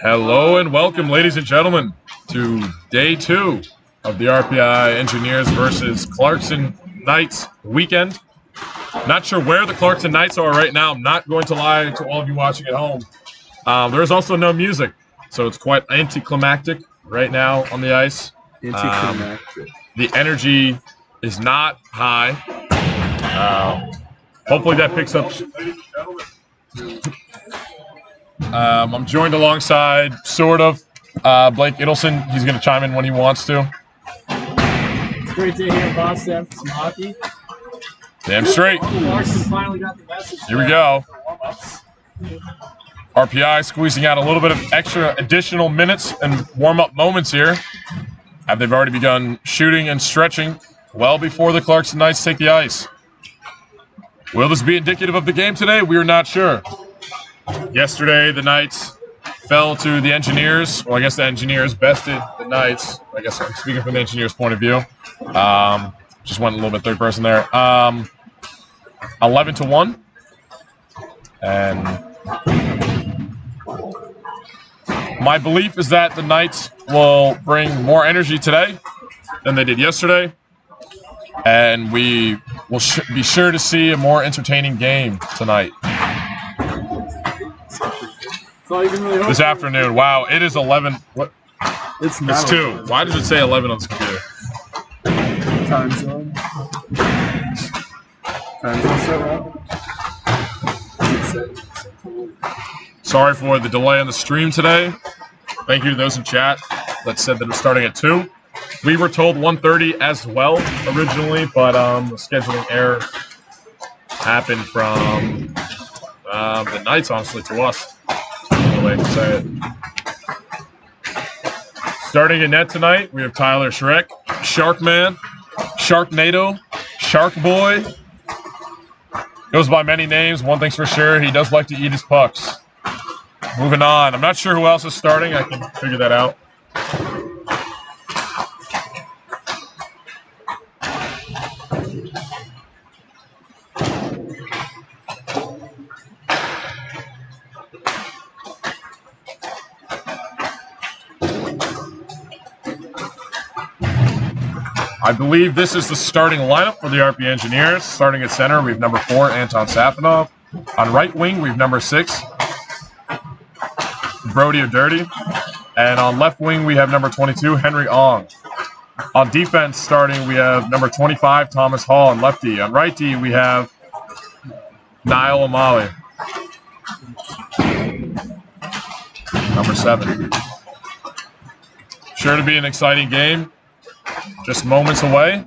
Hello and welcome, ladies and gentlemen, to day 2 of the RPI Engineers versus Clarkson Knights weekend. Not sure where the Clarkson Knights are right now. I'm not going to lie to all of you watching at home. There is also no music, so it's quite anticlimactic right now on the ice. The energy is not high. Hopefully that picks up. I'm joined alongside, sort of, Blake Idelson. He's going to chime in when he wants to. It's great to hear Boston for some hockey. Damn straight. Clarkson finally got the message. Here we go. RPI squeezing out a little bit of extra additional minutes and warm-up moments here. They've already begun shooting and stretching well before the Clarkson Knights take the ice. Will this be indicative of the game today? We are not sure. Yesterday, the Knights fell to the Engineers. Well, I guess the Engineers bested the Knights. I guess I'm speaking from the Engineers' point of view. Just went a little bit third person there. 11-1. And my belief is that the Knights will bring more energy today than they did yesterday. And we will be sure to see a more entertaining game tonight. This afternoon. Wow, it is 11. What? It's 2. Why does it say 11 on this computer? Time zone. Time zone set up. Sorry for the delay on the stream today. Thank you to those in chat that said that it was starting at 2. We were told 1:30 as well originally, but the scheduling error happened from the Knights, honestly, to us. Way to say it. Starting in net tonight, we have Tyler Schreck, Sharkman, Sharknado, Shark Boy. Goes by many names. One thing's for sure, he does like to eat his pucks. Moving on. I'm not sure who else is starting. I can figure that out. I believe this is the starting lineup for the RP Engineers. Starting at center, we have number 4, Anton Safanov. On right wing, we have number 6, Brody O'Dirty. And on left wing, we have number 22, Henry Ong. On defense, starting, we have number 25, Thomas Hall on left D. On right D, we have Niall O'Malley. Number 7. Sure to be an exciting game. Just moments away.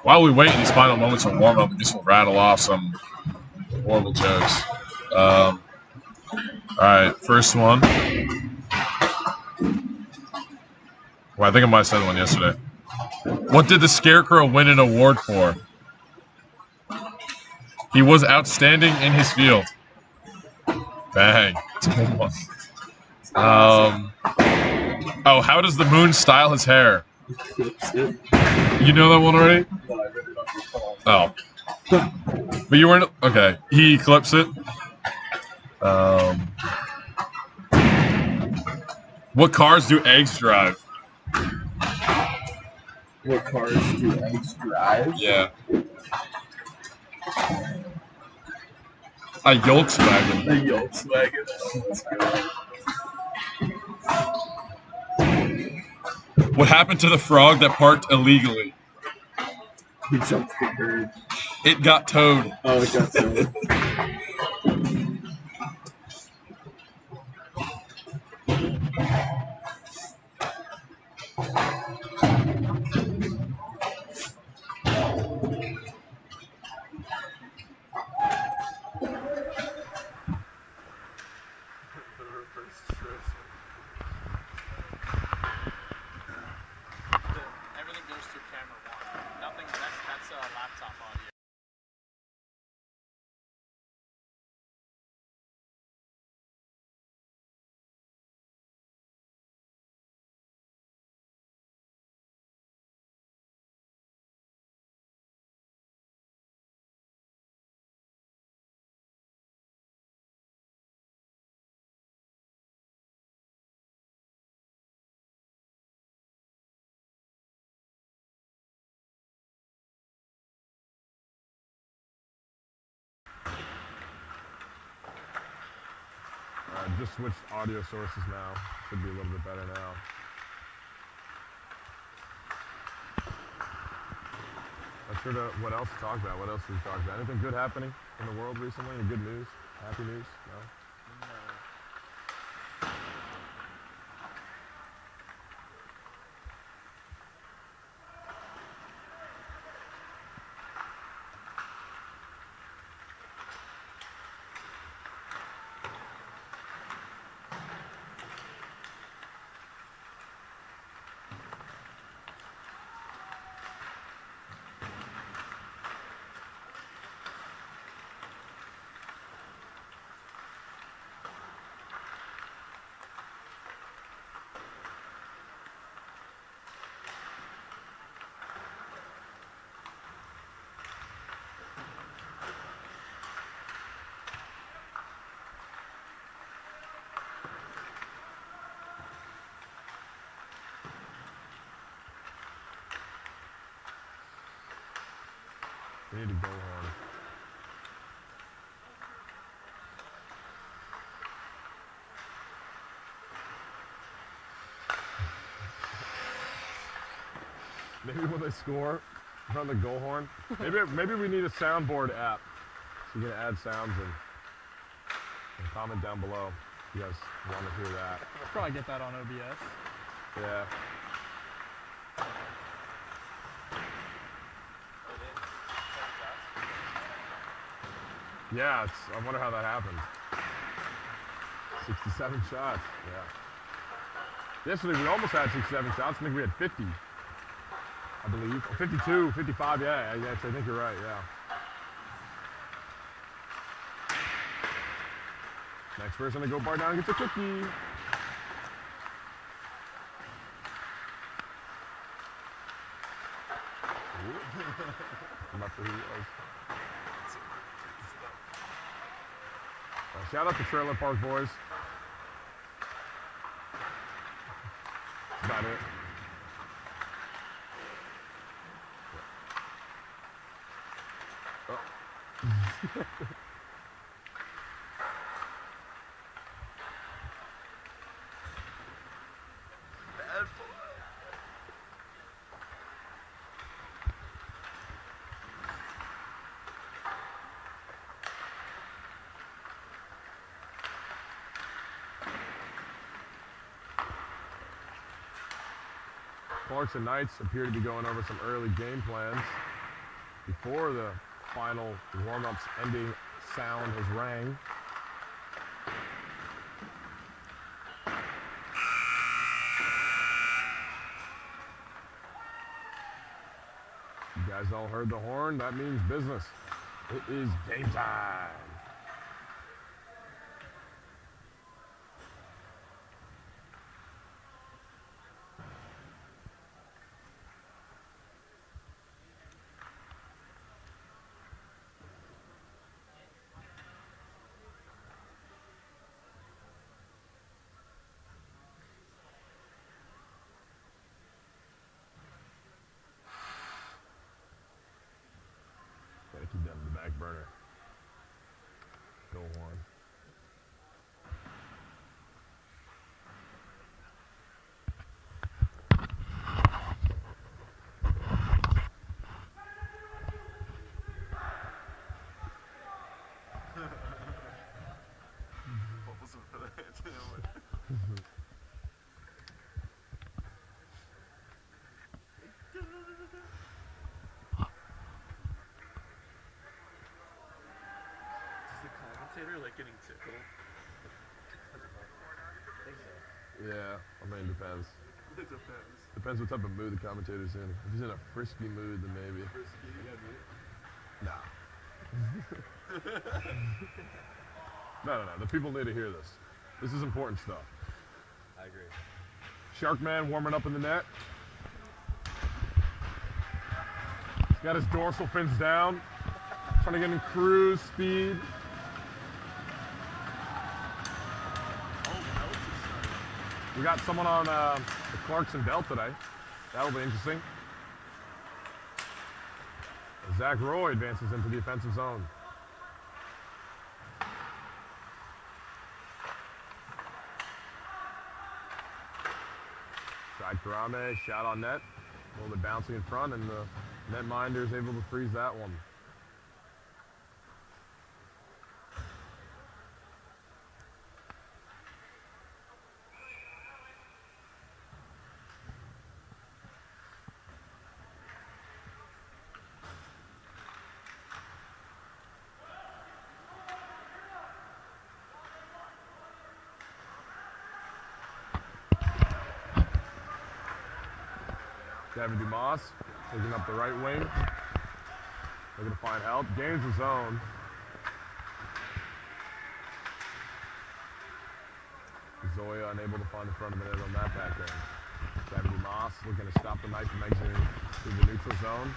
While we wait in these final moments of warm-up, I guess we'll rattle off some horrible jokes. All right, first one. Well, I think I might have said one yesterday. What did the Scarecrow win an award for? He was outstanding in his field. Bang. It's a good one. Oh, how does the moon style his hair? You know that one already? Oh. But you weren't... Okay. He clips it. What cars do eggs drive? What cars do eggs drive? Yeah. A Volkswagen. A Volkswagen. What happened to the frog that parked illegally? He jumped the bird. It got towed. Oh, it got towed. Everything goes through camera one. Nothing. That's a laptop audio. Just switched audio sources now. Should be a little bit better now. Not sure what else to talk about. What else did we talk about? Anything good happening in the world recently? Any good news? Happy news? No? We need to go on. Maybe when they score, run the goal horn. Maybe we need a soundboard app. So you can add sounds and comment down below if you guys want to hear that. We'll probably get that on OBS. Yeah. Yeah, I wonder how that happened. 67 shots, yeah. Yesterday we almost had 67 shots. I think we had 50, I believe. Or 52, 55, yeah, I think you're right, yeah. Next person to go bar down gets a cookie. I'm not sure who it was. Shout out to Trailer Park Boys. That's about it. Oh. Clarkson Knights appear to be going over some early game plans before the final warm-ups ending sound has rang. You guys all heard the horn? That means business. It is game time. Gotta keep that in the back burner. Go horn. Like getting tickled. Yeah, I mean, depends. It depends. Depends what type of mood the commentator's in. If he's in a frisky mood, then maybe. Frisky. Nah. No. The people need to hear this. This is important stuff. I agree. Sharkman warming up in the net. He's got his dorsal fins down. Trying to get in cruise speed. We got someone on the Clarkson belt today. That'll be interesting. Zach Roy advances into the offensive zone. Side Karame, shot on net. A little bit bouncing in front, and the netminder is able to freeze that one. Gavin Dumas taking up the right wing. Looking to find help. Gains the zone. Zoya unable to find the front of the net on that back end. Gavin Dumas looking to stop the knife from exiting through the neutral zone.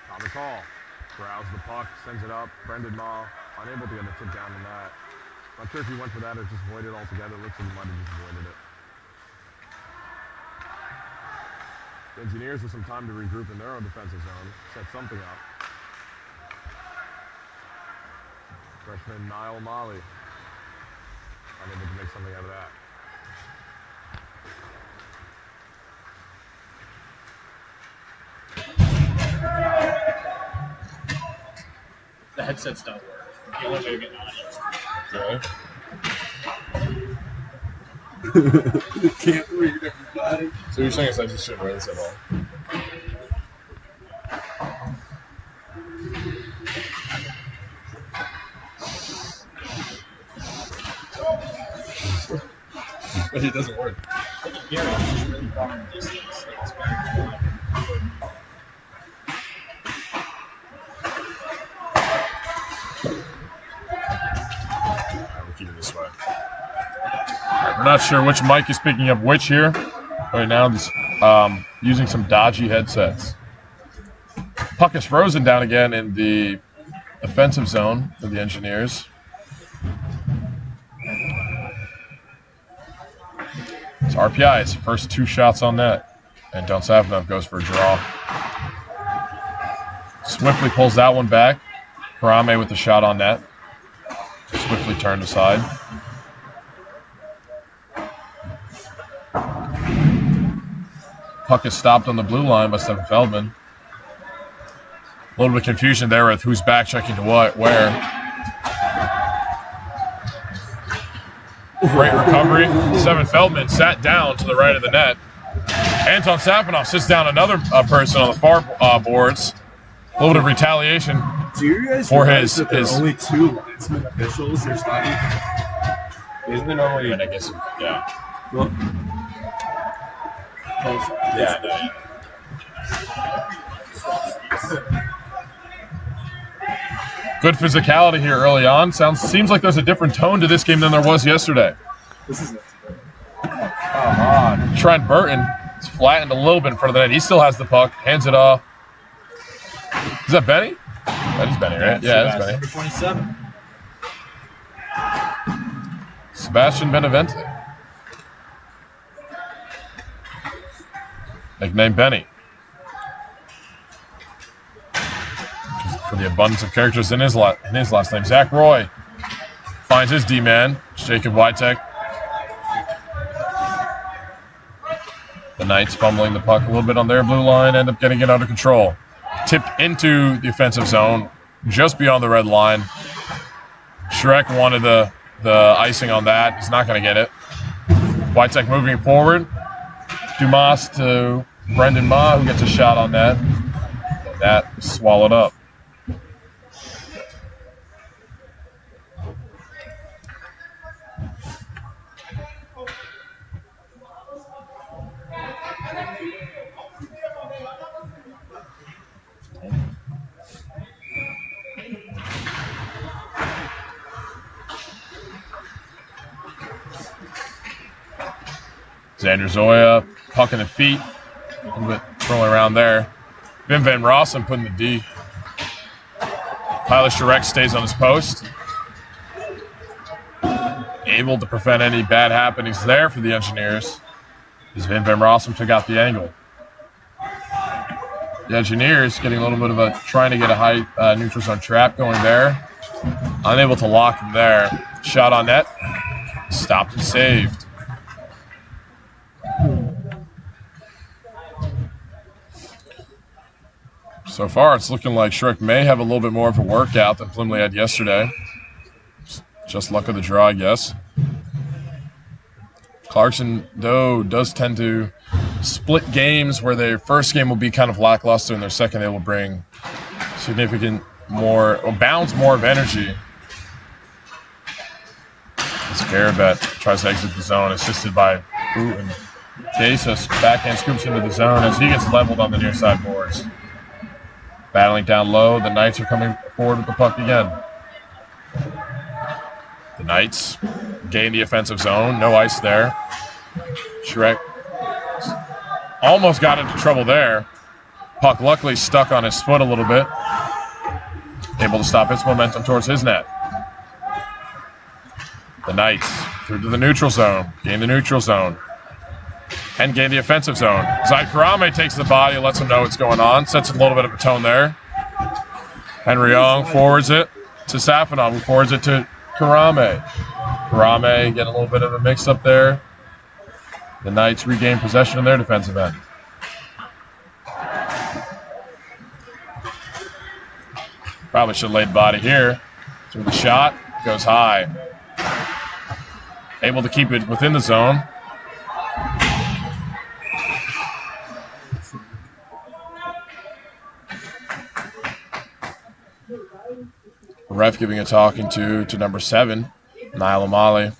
Thomas Hall growls the puck, sends it up. Brendan Ma unable to get a tip down on that. Not sure if he went for that or just avoided it altogether. Looks like he might have just avoided it. The Engineers with some time to regroup in their own defensive zone. Set something up. Freshman Niall Molly unable to make something out of that. The headsets don't work. The only way to get audio. Okay. Can't read everybody. So you're saying it's like you shouldn't wear this at all? But it doesn't work. I can hear it. It's just really far in the distance. It's better. This way. We're not sure which mic is picking up which here. Right now, just using some dodgy headsets. Puck is frozen down again in the offensive zone for the Engineers. It's RPI's first 2 shots on net, and Don Savinov goes for a draw. Swiftly pulls that one back. Karame with the shot on net. Swiftly turned aside. Puck is stopped on the blue line by Stephen Feldman. A little bit of confusion there with who's back checking to what, where. Great recovery. Seven Feldman sat down to the right of the net. Anton Safanov sits down another person on the far boards. A little bit of retaliation. Do you guys For realize his- that there are his- only 2 linesman officials or something? Isn't there normally? I guess, yeah. Well, Yeah, no, Good physicality here early on. Seems like there's a different tone to this game than there was yesterday. this is it. Come on. Trent Burton is flattened a little bit in front of the net. He still has the puck. Hands it off. Is that Benny? That is Benny, right? Yeah, that's Benny. Number 27. Sebastian Benevente. Nicknamed Benny. For the abundance of characters in his last name. Zach Roy finds his D-man, Jacob Witek. The Knights fumbling the puck a little bit on their blue line, end up getting it under control. Tipped into the offensive zone, just beyond the red line. Shrek wanted the icing on that. He's not going to get it. Witek moving forward. Dumas to Brendan Ma, who gets a shot on that. That swallowed up. Xander Zoya, puck in the feet, a little bit throwing around there. Vin Van Rossum putting the D. Tyler Sharek stays on his post. Able to prevent any bad happenings there for the Engineers, as Vin Van Rossum took out the angle. The Engineers getting a little bit of trying to get a high neutral zone trap going there. Unable to lock him there. Shot on net. Stopped and saved. So far, it's looking like Shrek may have a little bit more of a workout than Plymley had yesterday. Just luck of the draw, I guess. Clarkson, though, does tend to split games where their first game will be kind of lackluster and their second they will bring significant more, or bounds more of energy. As Garabet tries to exit the zone, assisted by Boot, and Jesus backhand scoops into the zone as he gets leveled on the near side boards. Battling down low, the Knights are coming forward with the puck again. The Knights gain the offensive zone, no ice there. Shrek almost got into trouble there. Puck luckily stuck on his foot a little bit. Able to stop its momentum towards his net. The Knights through to the neutral zone, gain the neutral zone, and gain the offensive zone. Zai Karame takes the body, lets him know what's going on, sets a little bit of a tone there. Henry Young forwards it to Safanov, who forwards it to Karame. Karame getting a little bit of a mix-up there. The Knights regain possession of their defensive end. Probably should have laid body here. Through the shot, goes high. Able to keep it within the zone. Ref giving a talking to number 7, Niall O'Malley.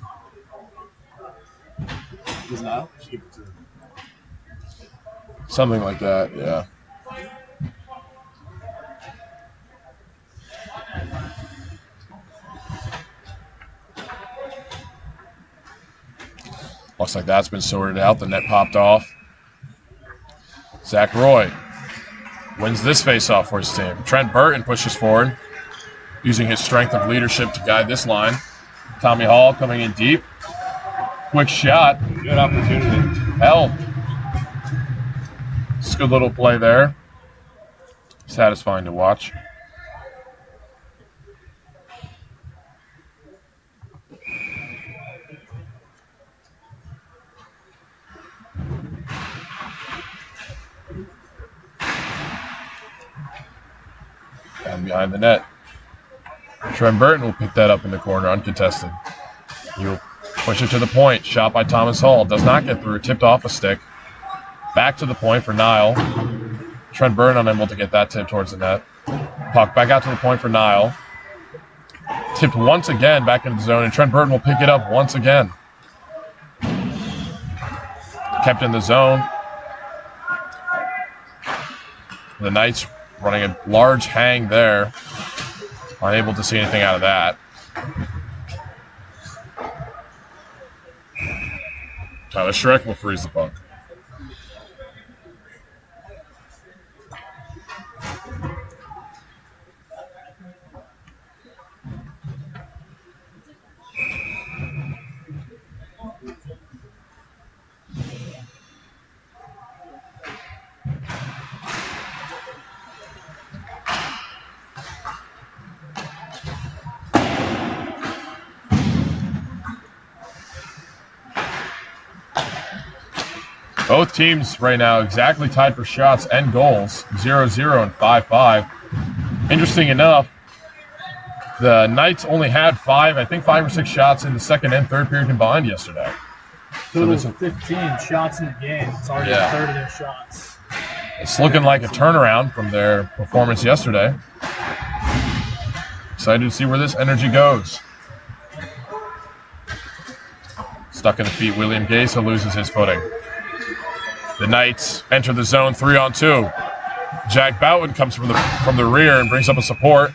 Was Niall? Something like that, yeah. Looks like that's been sorted out. The net popped off. Zach Roy wins this faceoff for his team. Trent Burton pushes forward, using his strength of leadership to guide this line. Tommy Hall coming in deep. Quick shot. Good opportunity. Held. It's a good little play there. Satisfying to watch. And behind the net. Trent Burton will pick that up in the corner, uncontested. He'll Push it to the point. Shot by Thomas Hall. Does not get through. Tipped off a stick. Back to the point for Nile. Trent Byrne unable to get that tip towards the net. Puck back out to the point for Nile. Tipped once again back into the zone, and Trent Byrne will pick it up once again. Kept in the zone. The Knights running a large hang there. Unable to see anything out of that. Tyler Schreck will freeze the puck. Both teams right now exactly tied for shots and goals, 0-0 and 5-5. Interesting enough, the Knights only had five or six shots in the second and third period combined yesterday. Total of 15 shots in the game. It's already a third of their shots. It's looking like a turnaround from their performance yesterday. Excited to see where this energy goes. Stuck in the feet, William Gasa loses his footing. The Knights enter the zone 3-on-2. Jack Boughton comes from the rear and brings up a support.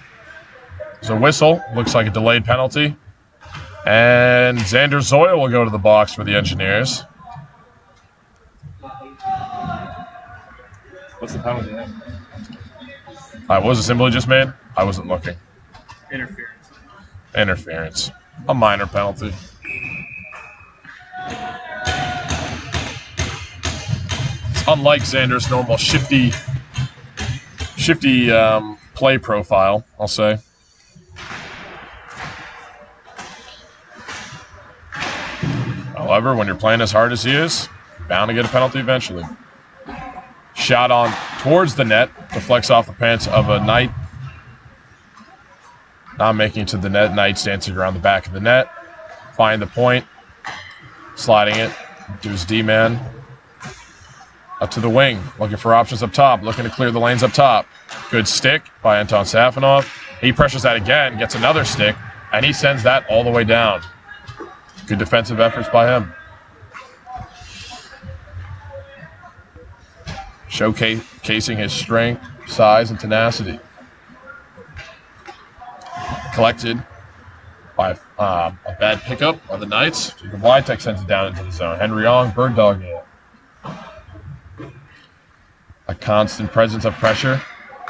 There's a whistle. Looks like a delayed penalty. And Xander Zoyle will go to the box for the Engineers. What's the penalty? What was the symbol he just made? I wasn't looking. Interference. Interference. A minor penalty. Unlike Xander's normal shifty play profile, I'll say. However, when you're playing as hard as he is, bound to get a penalty eventually. Shot on towards the net, deflects off the pants of a Knight. Not making it to the net. Knights dancing around the back of the net. Find the point. Sliding it to his D-man. Up to the wing, looking for options up top, looking to clear the lanes up top. Good stick by Anton Safanov. He pressures that again, gets another stick, and he sends that all the way down. Good defensive efforts by him. Showcasing his strength, size, and tenacity. Collected by a bad pickup by the Knights. Jacob Witek sends it down into the zone. Henry Ong, bird dog it. A constant presence of pressure.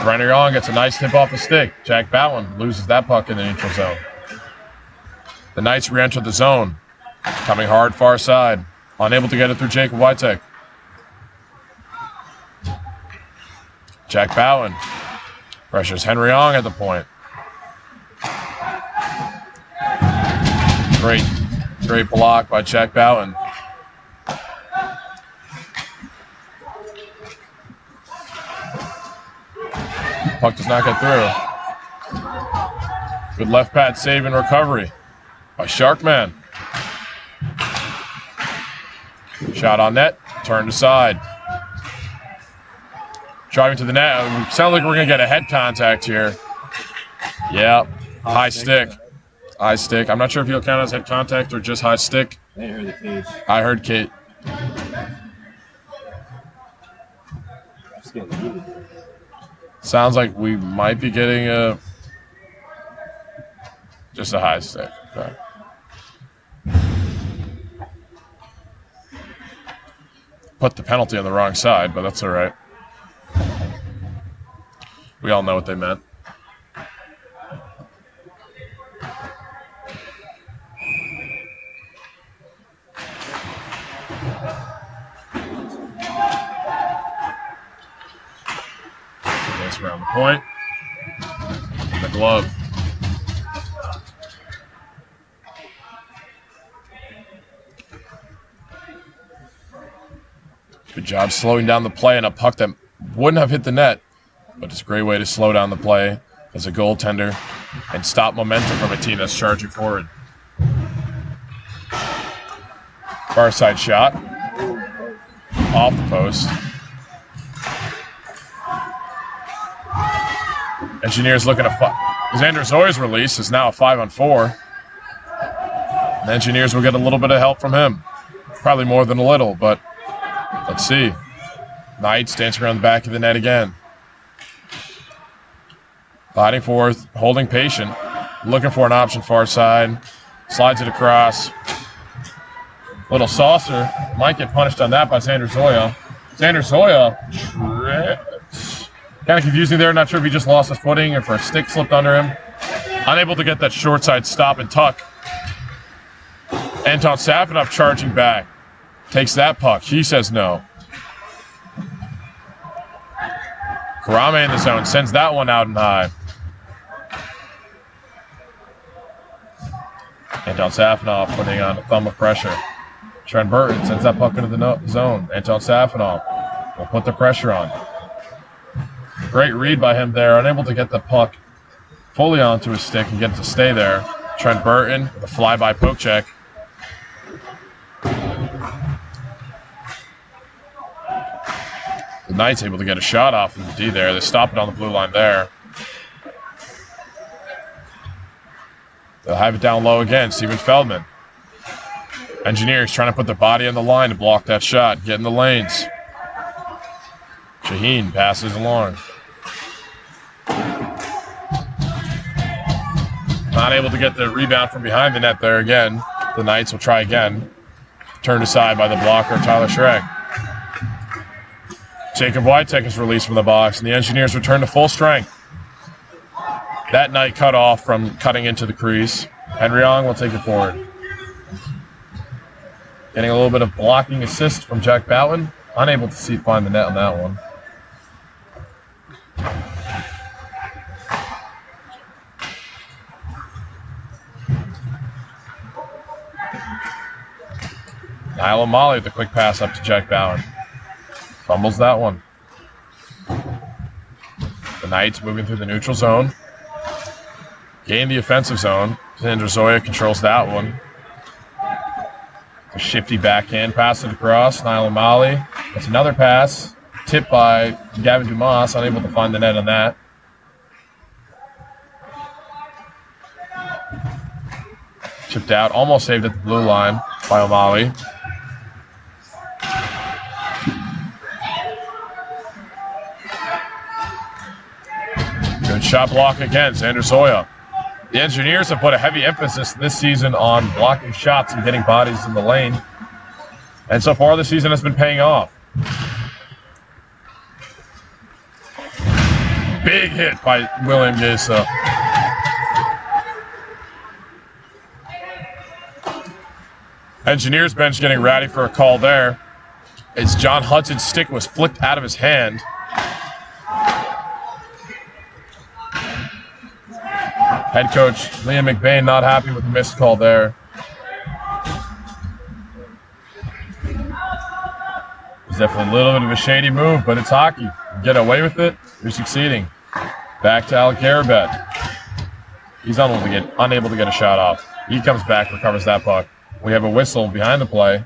Renner Young gets a nice tip off the stick. Jack Boughton loses that puck in the neutral zone. The Knights re-enter the zone. Coming hard far side. Unable to get it through Jacob Witek. Jack Boughton pressures Henry Young at the point. Great block by Jack Boughton. Puck does not get through. Good left pad save and recovery by Sharkman. Shot on net, turned aside. Driving to the net. Sounds like we're going to get a head contact here. Yeah, high stick. High stick. I'm not sure if he'll count as head contact or just high stick. I heard the cage. I heard Kate. Sounds like we might be getting just a high stick. Okay. Put the penalty on the wrong side, but that's all right. We all know what they meant. Nice around the point. The glove. Good job slowing down the play and a puck that wouldn't have hit the net, but it's a great way to slow down the play as a goaltender and stop momentum from a team that's charging forward. Far side shot. Off the post. Engineers looking to Xander Zoya's release is now a 5-on-4. And Engineers will get a little bit of help from him. Probably more than a little, but let's see. Knights dancing around the back of the net again. Fighting forth, holding patient. Looking for an option far side. Slides it across. Little saucer. Might get punished on that by Xander Zoya. Xander Zoya trips. Kind of confusing there. Not sure if he just lost his footing or if a stick slipped under him. Unable to get that short side stop and tuck. Anton Safanov charging back. Takes that puck. He says no. Karame in the zone. Sends that one out and high. Anton Safanov putting on a thumb of pressure. Trent Burton sends that puck into the zone. Anton Safanov will put the pressure on. Great read by him there. Unable to get the puck fully onto his stick and get it to stay there. Trent Burton with a fly-by poke check. The Knights able to get a shot off in the D there. They stop it on the blue line there. They'll have it down low again. Steven Feldman. Engineers trying to put their body on the line to block that shot. Get in the lanes. Shaheen passes along. Not able to get the rebound from behind the net there again. The Knights will try again. Turned aside by the blocker, Tyler Schreck. Jacob Witek is released from the box, and the Engineers return to full strength. That Knight cut off from cutting into the crease. Henry Ong will take it forward. Getting a little bit of blocking assist from Jack Bowen. Unable to find the net on that one. Niall O'Malley with a quick pass up to Jack Bowen. Fumbles that one. The Knights moving through the neutral zone. Gain the offensive zone. Xander Zoya controls that one. A shifty backhand pass it across. Niall O'Malley. That's another pass. Tipped by Gavin Dumas. Unable to find the net on that. Chipped out. Almost saved at the blue line by O'Malley. Good shot block again, Xander Zoya. The Engineers have put a heavy emphasis this season on blocking shots and getting bodies in the lane. And so far the season has been paying off. Big hit by William Gesa. Engineers bench getting ready for a call there. As John Hudson's stick was flicked out of his hand. Head coach Liam McBain not happy with the missed call there. It's definitely a little bit of a shady move, but it's hockey. You get away with it, you're succeeding. Back to Alec Garabet. He's unable to get a shot off. He comes back, recovers that puck. We have a whistle behind the play.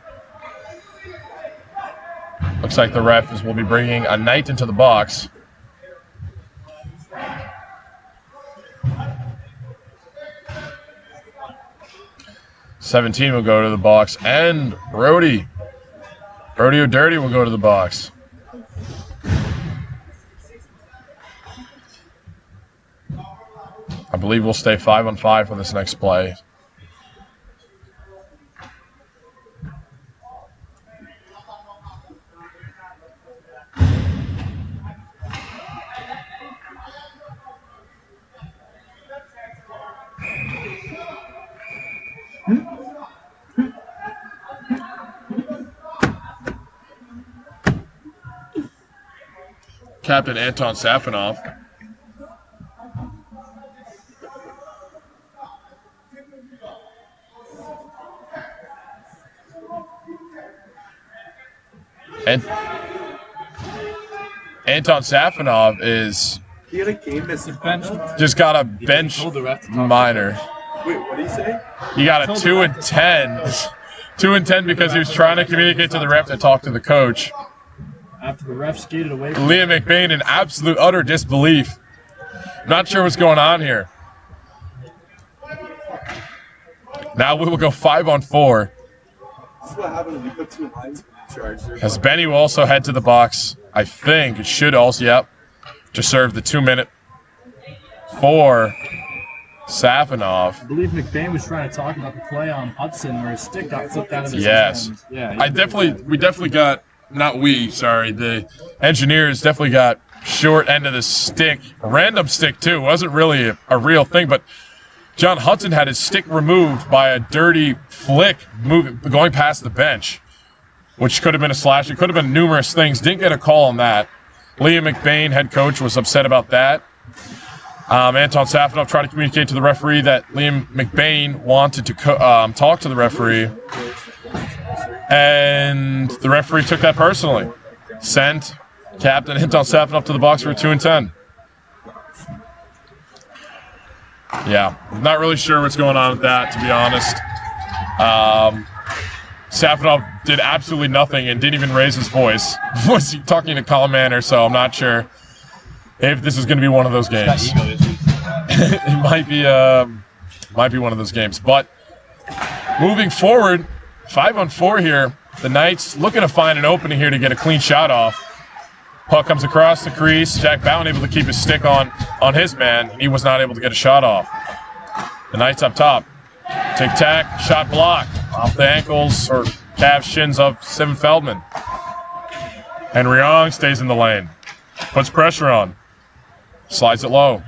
Looks like the ref will be bringing a Knight into the box. $17 will go to the box, and Brody O'Dirty will go to the box. I believe we'll stay 5-on-5 for this next play. Captain Anton Safanov. And Anton Safanov is He had a game missing bench. just got a bench minor. Wait, what did he say? He got a 2 and 10 2 and 10 because he was trying to communicate to the ref to talk to the coach. After the ref skated away from Liam McBain in absolute utter disbelief. Not sure what's going on here. Now we will go 5 on 4. This is what happened when you put 2 lines in charge. As Benny will also head to the box. I think it should also, yep, to serve the 2-minute for Safanov. I believe McBain was trying to talk about the play on Hudson where his stick got flipped out of his Yes. hand. Yeah. We definitely got, the engineers definitely got short end of the stick. A random stick, too. It wasn't really a real thing, but John Hudson had his stick removed by a dirty flick going past the bench, which could have been a slash. It could have been numerous things. Didn't get a call on that. Liam McBain, head coach, was upset about that. Anton Safanov tried to communicate to the referee that Liam McBain wanted to talk to the referee, and the referee took that personally. Sent Captain Anton Safanov to the box for 2 and 10. Yeah, not really sure what's going on with that, to be honest. Safanov did absolutely nothing and didn't even raise his voice. Was he talking to Colin Manor, so I'm not sure if this is going to be one of those games. It might be one of those games. But moving forward, 5 on 4 here. The Knights looking to find an opening here to get a clean shot off. Puck comes across the crease. Jack Bowen able to keep his stick on his man. He was not able to get a shot off. The Knights up top. Tic-tac, shot blocked off the ankles or calf shins of Seven Feldman. Henry Ong stays in the lane. Puts pressure on. Slides it low.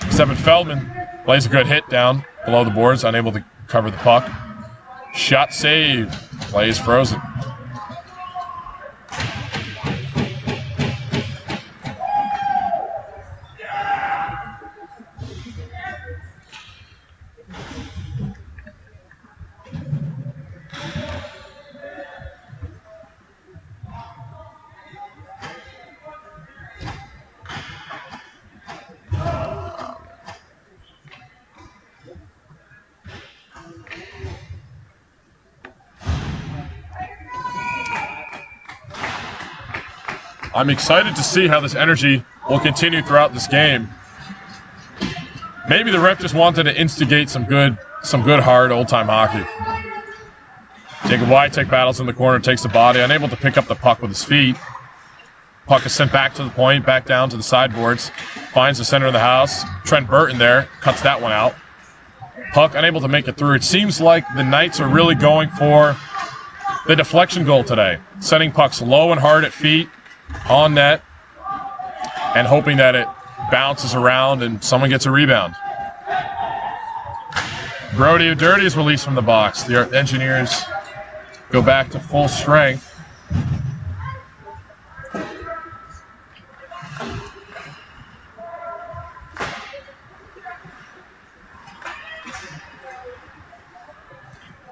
Seven Feldman plays a good hit down below the boards, unable to cover the puck. Shot saved. Play is frozen. I'm excited to see how this energy will continue throughout this game. Maybe the ref just wanted to instigate some good hard old-time hockey. Jacob Witek battles in the corner, takes the body, unable to pick up the puck with his feet. Puck is sent back to the point, back down to the sideboards. Finds the center of the house. Trent Burton there, cuts that one out. Puck unable to make it through. It seems like the Knights are really going for the deflection goal today. Sending pucks low and hard at feet, on net, and hoping that it bounces around and someone gets a rebound. Brody O'Dirty is released from the box. The Engineers go back to full strength.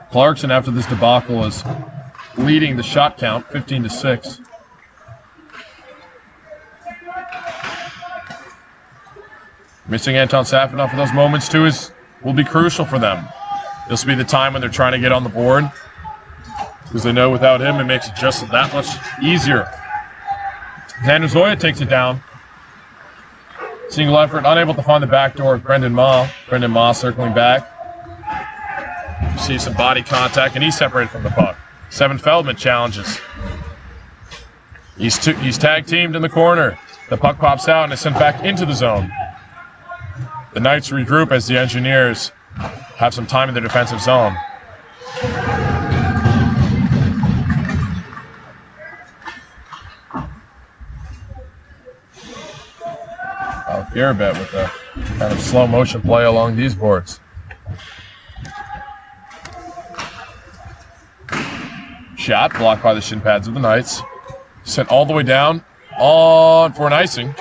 Clarkson, after this debacle, is leading the shot count, 15-6. Missing Anton Safanov for those moments, too, will be crucial for them. This will be the time when they're trying to get on the board, because they know without him it makes it just that much easier. Xander Zoya takes it down. Single effort, unable to find the back door with Brendan Ma. Brendan Ma circling back. See some body contact, and he's separated from the puck. Seven Feldman challenges. He's tag teamed in the corner. The puck pops out and is sent back into the zone. The Knights regroup as the Engineers have some time in their defensive zone. Garabet with a kind of slow motion play along these boards. Shot blocked by the shin pads of the Knights. Sent all the way down on for an icing.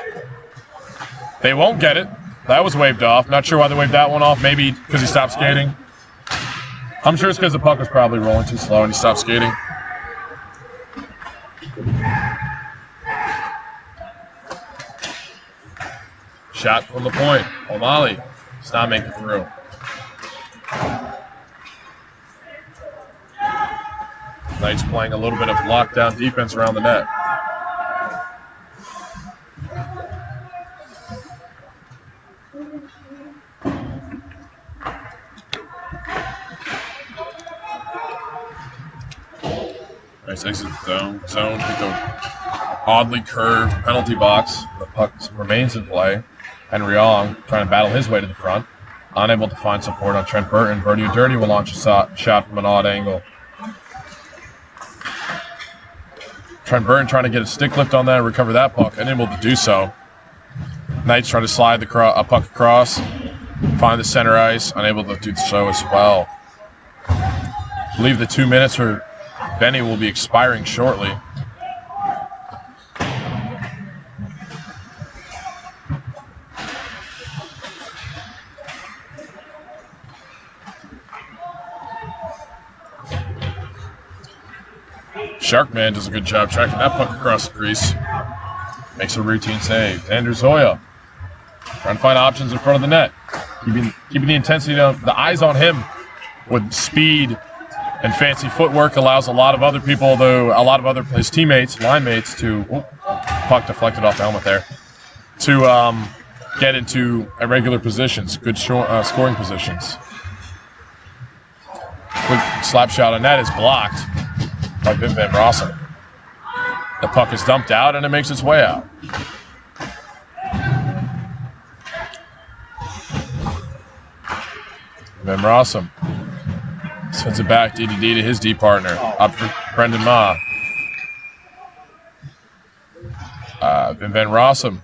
They won't get it. That was waved off. Not sure why they waved that one off. Maybe because he stopped skating. I'm sure it's because the puck was probably rolling too slow and he stopped skating. Shot from the point. O'Malley does not make it through. Knights playing a little bit of lockdown defense around the net. Nice exit zone. Hit the oddly curved penalty box. The puck remains in play. Henry Ong trying to battle his way to the front. Unable to find support on Trent Burton. Birdie or Dirty will launch a shot from an odd angle. Trent Burton trying to get a stick lift on that and recover that puck. Unable to do so. Knights try to slide the puck across. Find the center ice. Unable to do so as well. I believe the 2 minutes for Benny will be expiring shortly. Sharkman does a good job tracking that puck across the crease. Makes a routine save. Andrew Zoya trying to find options in front of the net. Keeping the intensity of the eyes on him with speed and fancy footwork allows a lot of other people, his teammates, line mates, to puck deflected off the helmet there, to get into irregular positions, good scoring positions. Quick slap shot on net is blocked by Wim van Rossum. The puck is dumped out and it makes its way out. Van Rossum sends it back DDD to his D partner. Up for Brendan Ma. Van Rossum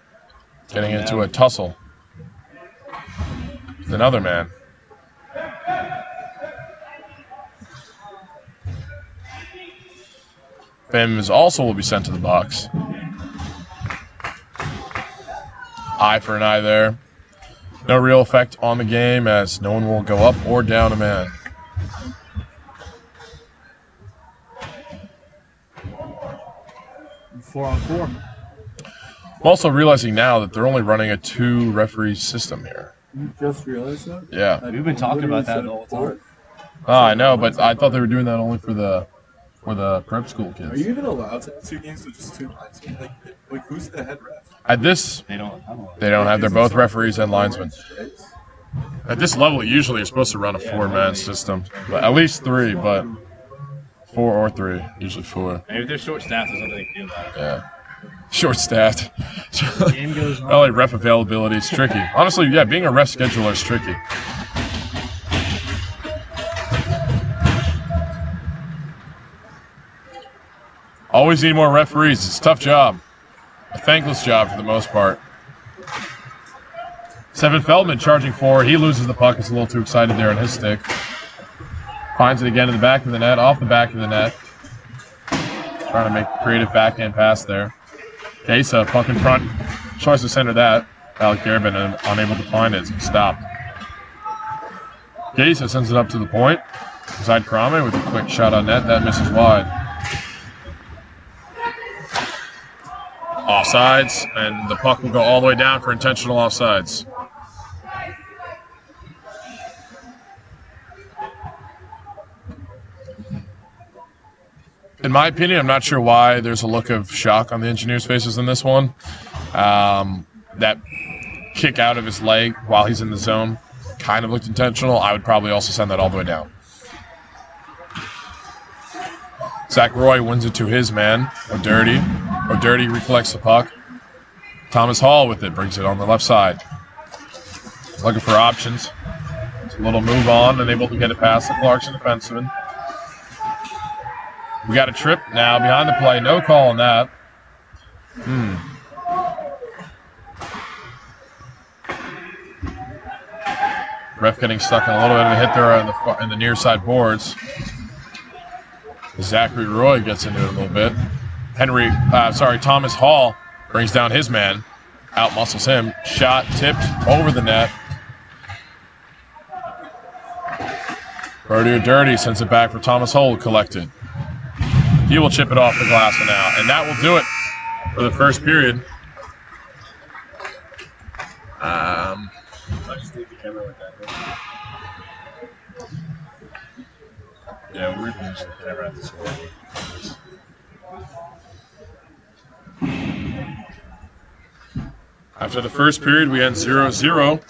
getting into a tussle with another man. Vims also will be sent to the box. Eye for an eye there. No real effect on the game as no one will go up or down a man. Four on four. I'm also realizing now that they're only running a 2-referee system here. You just realized that? Yeah. We've been talking about that the whole time. Oh, I know, but I thought they were doing that only for the prep school Are kids. you even allowed to have 2 games with just 2 linesmen? Like who's the head ref? At this, They don't have one. they don't have. They're both referees and linesmen. At this level, usually you're supposed to run a 4-man system, but at least 3, but 4 or 3, usually 4. Maybe if they're short staffed, there's nothing they can do about it. Yeah. Short-staffed. Game goes on. Well, ref availability is tricky. Honestly, yeah, being a ref scheduler is tricky. Always need more referees. It's a tough job. A thankless job for the most part. Seven Feldman charging forward. He loses the puck. It's a little too excited there on his stick. Finds it again in the back of the net, off the back of the net. Trying to make a creative backhand pass there. Kesa, puck in front. Tries to center that. Alec Garibin unable to find it. It's stopped. Kesa sends it up to the point. Inside Karame with a quick shot on net. That misses wide. Offsides, and the puck will go all the way down for intentional offsides. In my opinion, I'm not sure why there's a look of shock on the Engineers' faces in this one. That kick out of his leg while he's in the zone kind of looked intentional. I would probably also send that all the way down. Zach Roy wins it to his man, O'Dirty. O'Dirty recollects the puck. Thomas Hall with it, brings it on the left side. Looking for options. It's a little move on, and able to get it past the Clarkson defenseman. We got a trip now behind the play. No call on that. Ref getting stuck in a little bit of a hit there in the near side boards. Zachary Roy gets into it a little bit. Thomas Hall brings down his man. Out-muscles him. Shot tipped over the net. Birdie or Dirty sends it back for Thomas Hall collected. He will chip it off the glass now, and that will do it for the first period. Yeah, we're never at the score. After the first period, we end 0-0.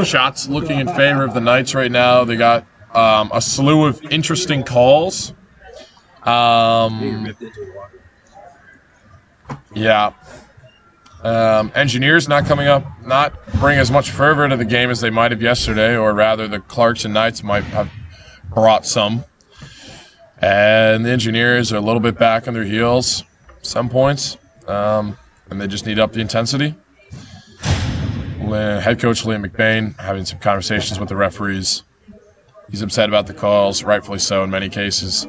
Shots looking in favor of the Knights right now. They got a slew of interesting calls. Yeah. Engineers not coming up, not bring as much fervor to the game as they might have yesterday, or rather the Clarkson Knights might have brought some. And the Engineers are a little bit back on their heels some points, and they just need to up the intensity. Head coach Liam McBain having some conversations with the referees. He's upset about the calls, rightfully so in many cases.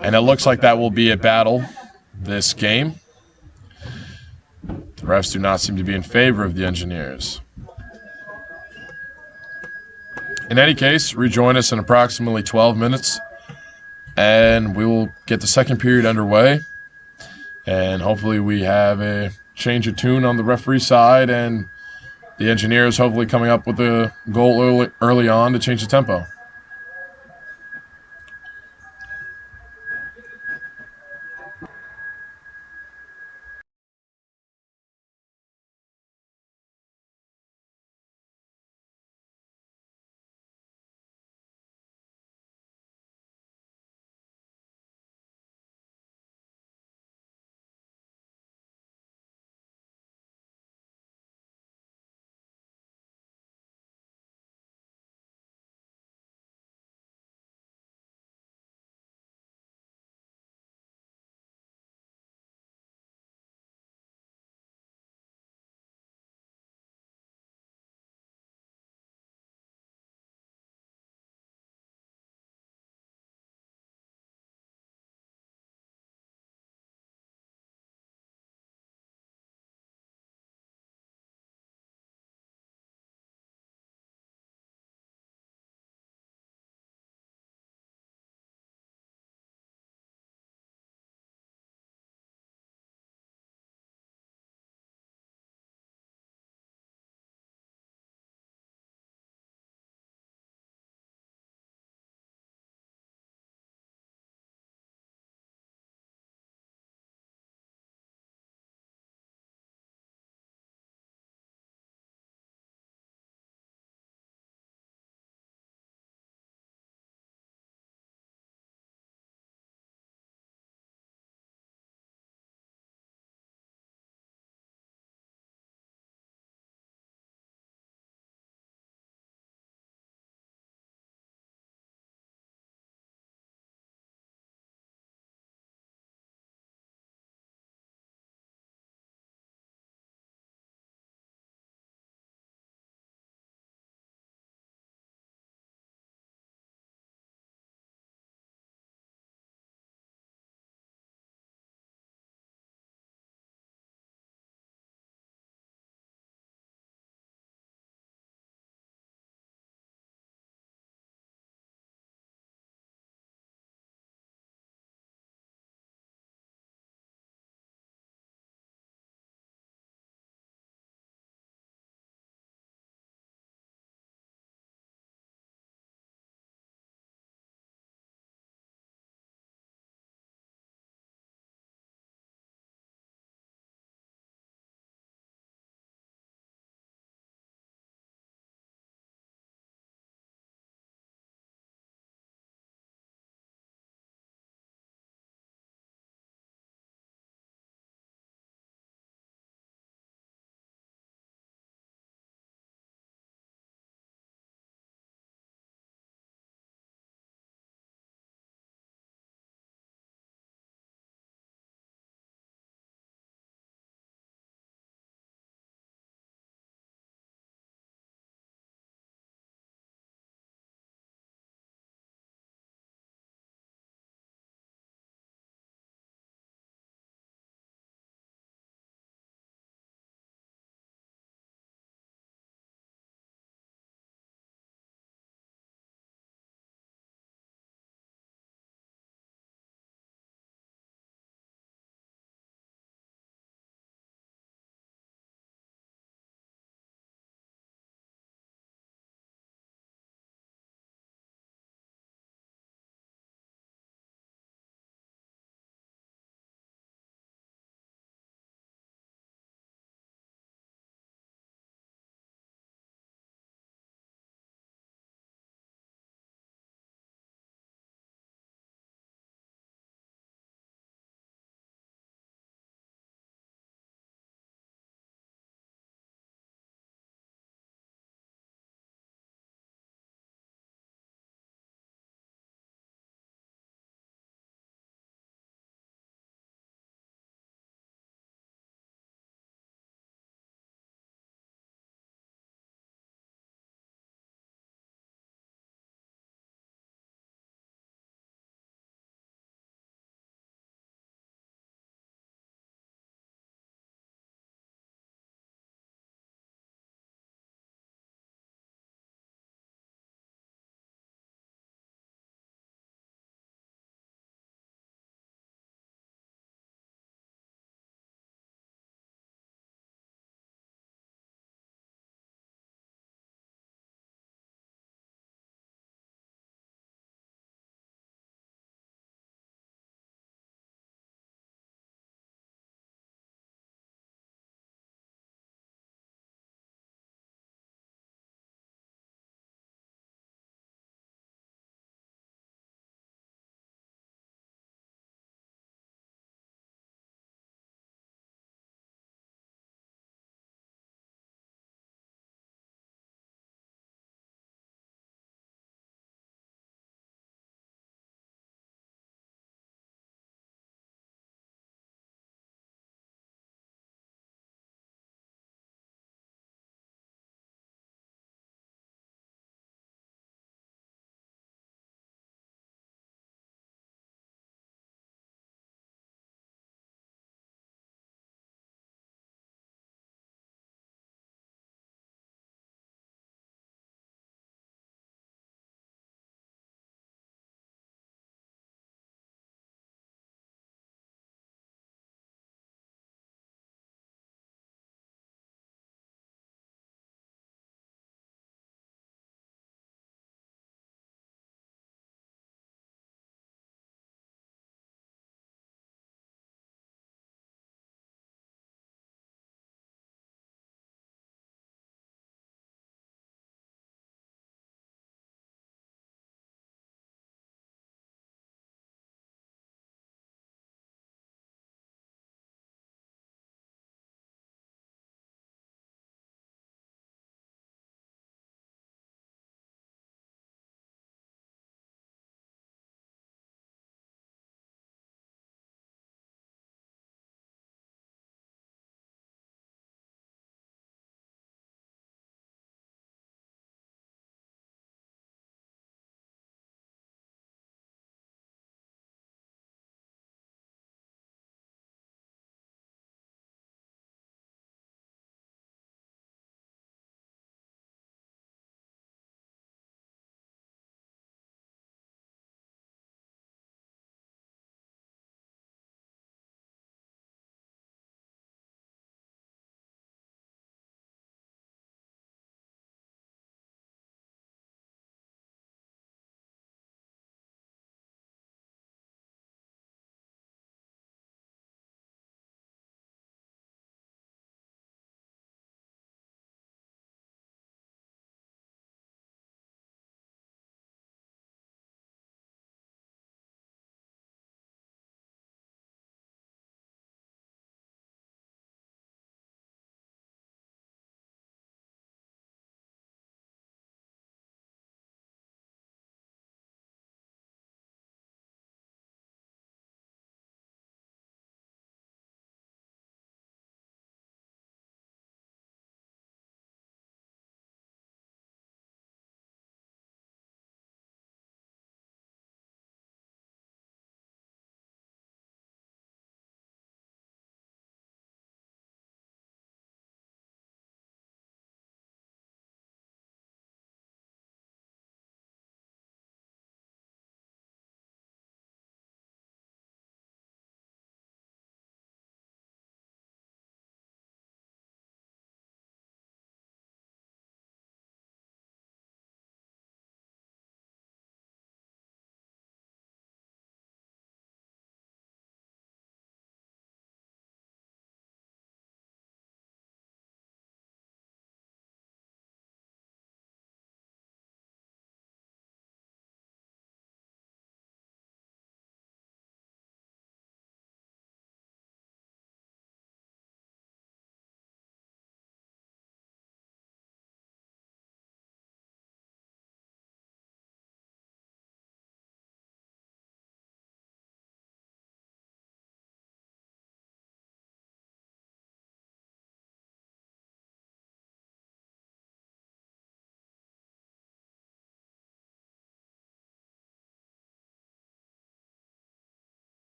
And it looks like that will be a battle this game. The refs do not seem to be in favor of the Engineers. In any case, rejoin us in approximately 12 minutes, and we will get the second period underway. And hopefully we have a change of tune on the referee side, and the Engineers hopefully coming up with a goal early on to change the tempo.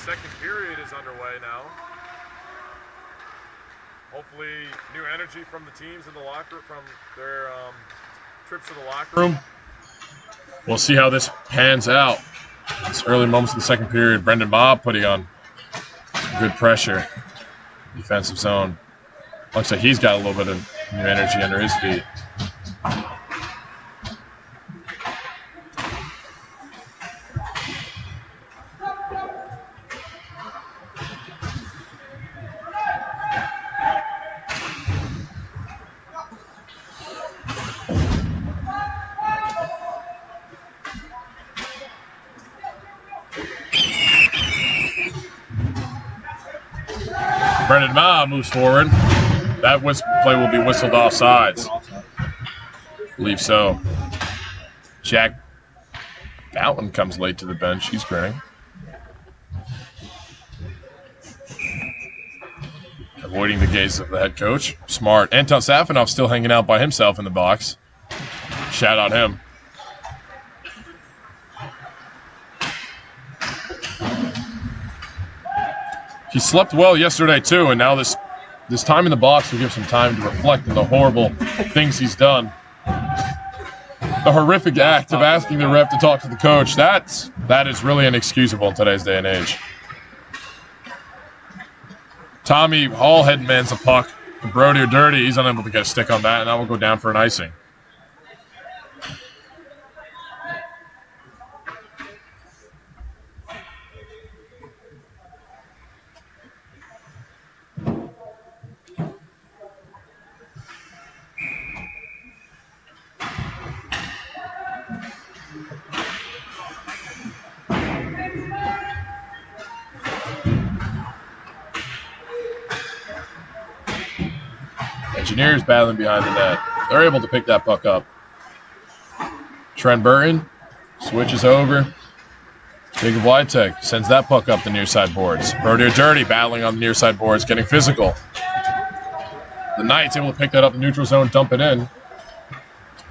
second period is underway now. Hopefully, new energy from the teams in the locker, from their trips to the locker room. We'll see how this pans out. It's early moments of the second period. Brendan Ma putting on some good pressure. Defensive zone. Looks like he's got a little bit of new energy under his feet. Brendan Ma moves forward. That play will be whistled offsides. I believe so. Jack Boughton comes late to the bench. He's grinning. Avoiding the gaze of the head coach. Smart. Anton Safanov still hanging out by himself in the box. Shout out him. He slept well yesterday too, and now this time in the box will give some time to reflect on the horrible things he's done. The horrific act of asking the ref to talk to the coach, that is really inexcusable in today's day and age. Tommy Hall headmans a puck. Brody or Dirty, he's unable to get a stick on that, and that will go down for an icing. Engineers battling behind the net. They're able to pick that puck up. Trent Burton switches over. Jacob Witek sends that puck up the near side boards. Brody or Dirty battling on the near side boards, getting physical. The Knights able to pick that up in the neutral zone, dump it in.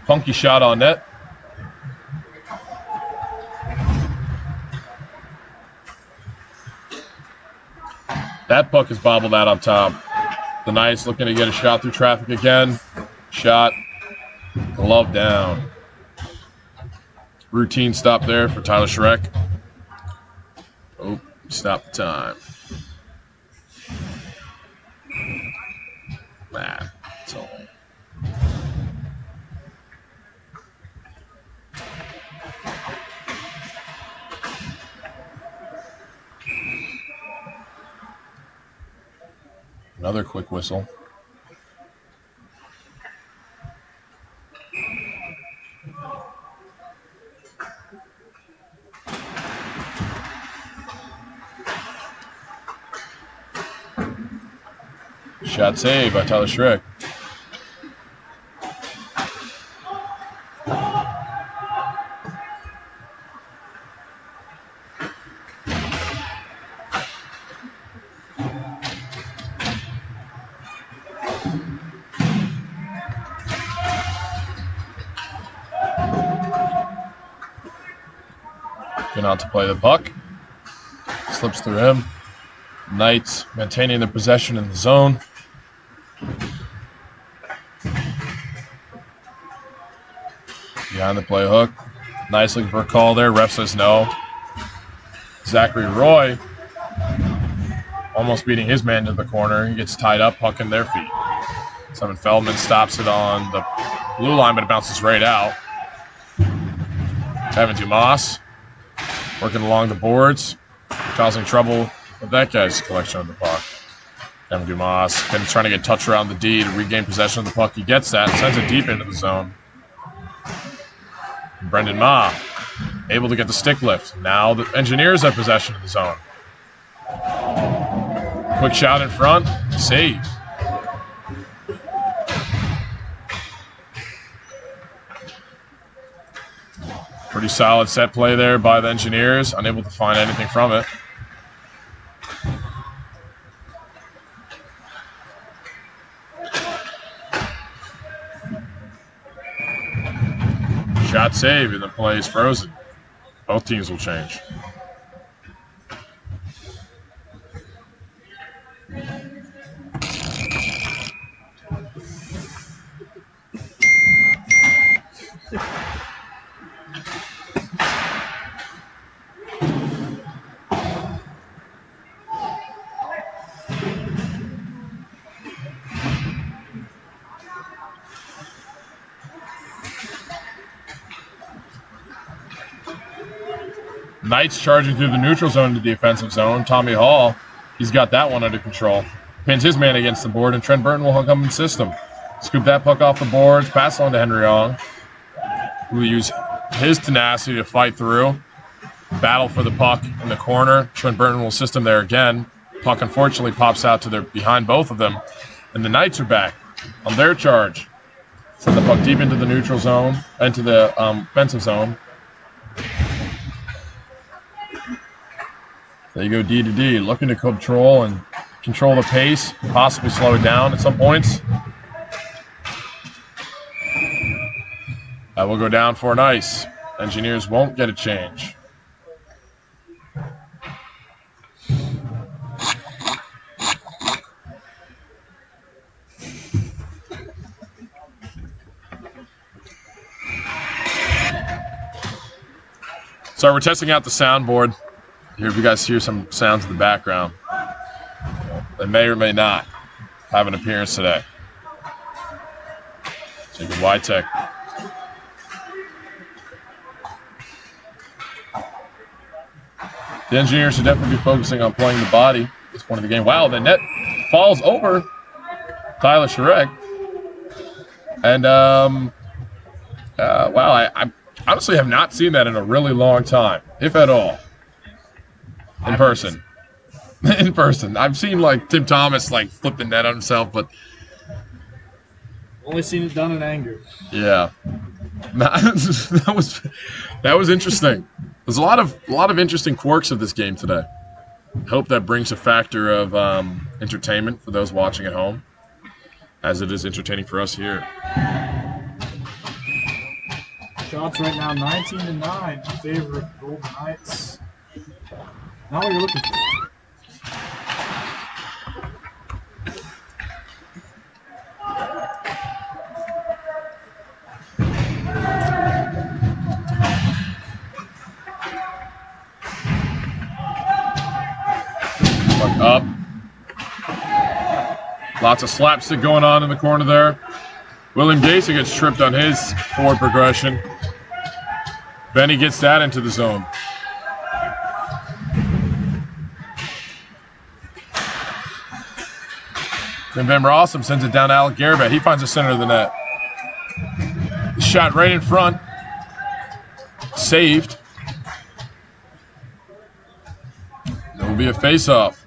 Funky shot on net. That puck is bobbled out up top. The Knights looking to get a shot through traffic again. Shot. Glove down. Routine stop there for Tyler Schreck. Oh, stop the time. Nah, it's all. Another quick whistle. Shot saved by Tyler Schreck. Out to play the puck. Slips through him. Knights maintaining their possession in the zone. Behind the play hook. Nice looking for a call there. Ref says no. Zachary Roy almost beating his man to the corner. He gets tied up, puck in their feet. Simon Feldman stops it on the blue line, but it bounces right out. Evan Dumas working along the boards, causing trouble with that guy's collection of the puck. Evan Dumas trying to get touch around the D to regain possession of the puck. He gets that, sends it deep into the zone. And Brendan Ma able to get the stick lift. Now the Engineers have possession of the zone. Quick shot in front, save. Pretty solid set play there by the Engineers, unable to find anything from it. Shot save, and the play is frozen. Both teams will change. Knights charging through the neutral zone to the offensive zone. Tommy Hall, he's got that one under control. Pins his man against the board, and Trent Burton will come in system. Scoop that puck off the boards, pass on to Henry Ong, who will use his tenacity to fight through. Battle for the puck in the corner. Trent Burton will system there again. Puck unfortunately pops out to their behind both of them, and the Knights are back on their charge. Send the puck deep into the neutral zone, into the offensive zone. There you go, D to D, looking to control the pace, possibly slow it down at some points. That will go down for an ice. Engineers won't get a change. So we're testing out the soundboard. Here, if you guys hear some sounds in the background, they may or may not have an appearance today. Jacob Witek. The Engineers should definitely be focusing on playing the body at this point of the game. Wow, the net falls over Tyler Sherek. And, wow, I honestly have not seen that in a really long time, if at all. In person. In person. I've seen, like, Tim Thomas, like, flip the net on himself, but... Only seen it done in anger. Yeah. That was interesting. There's a lot of interesting quirks of this game today. Hope that brings a factor of entertainment for those watching at home, as it is entertaining for us here. Shots right now 19-9 in favor of the Golden Knights. Not what you're looking for. Up. Lots of slapstick going on in the corner there. William Gacy gets tripped on his forward progression. Benny gets that into the zone. Then Ben Rossum sends it down to Alec Garibet. He finds the center of the net. Shot right in front. Saved. There will be a face-off.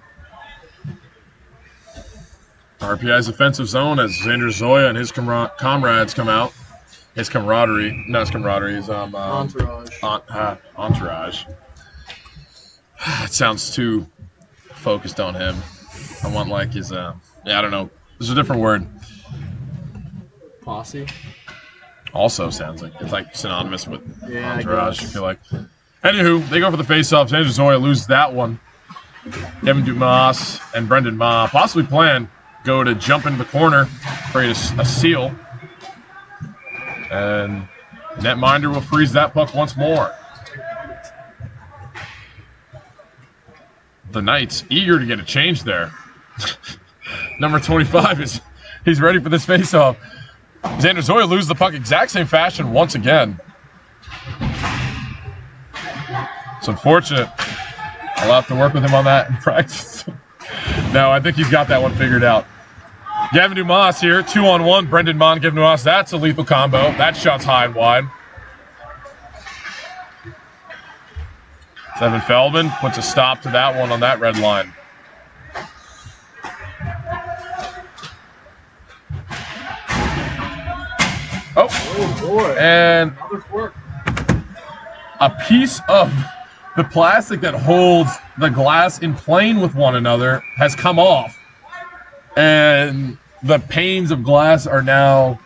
RPI's offensive zone as Xander Zoya and his comrades come out. His camaraderie. No, his camaraderie. His Entourage. Entourage. It sounds too focused on him. I want like his, I don't know. There's a different word. Posse. Also sounds like it's like synonymous with entourage. I feel like. Anywho, they go for the face-off. Xander Zoya loses that one. Kevin Dumas and Brendan Ma possibly plan go to jump in the corner, create a seal, and netminder will freeze that puck once more. The Knights eager to get a change there. Number 25 he's ready for this face-off. Xander Zoya loses the puck exact same fashion once again. It's unfortunate. I'll have to work with him on that in practice. No, I think he's got that one figured out. Gavin Dumas here, 2-on-1. Brendan Mon, Gavin Dumas. That's a lethal combo. That shot's high and wide. Evan Feldman puts a stop to that one on that red line. Oh boy. And another quirk. A piece of the plastic that holds the glass in plane with one another has come off. And the panes of glass are now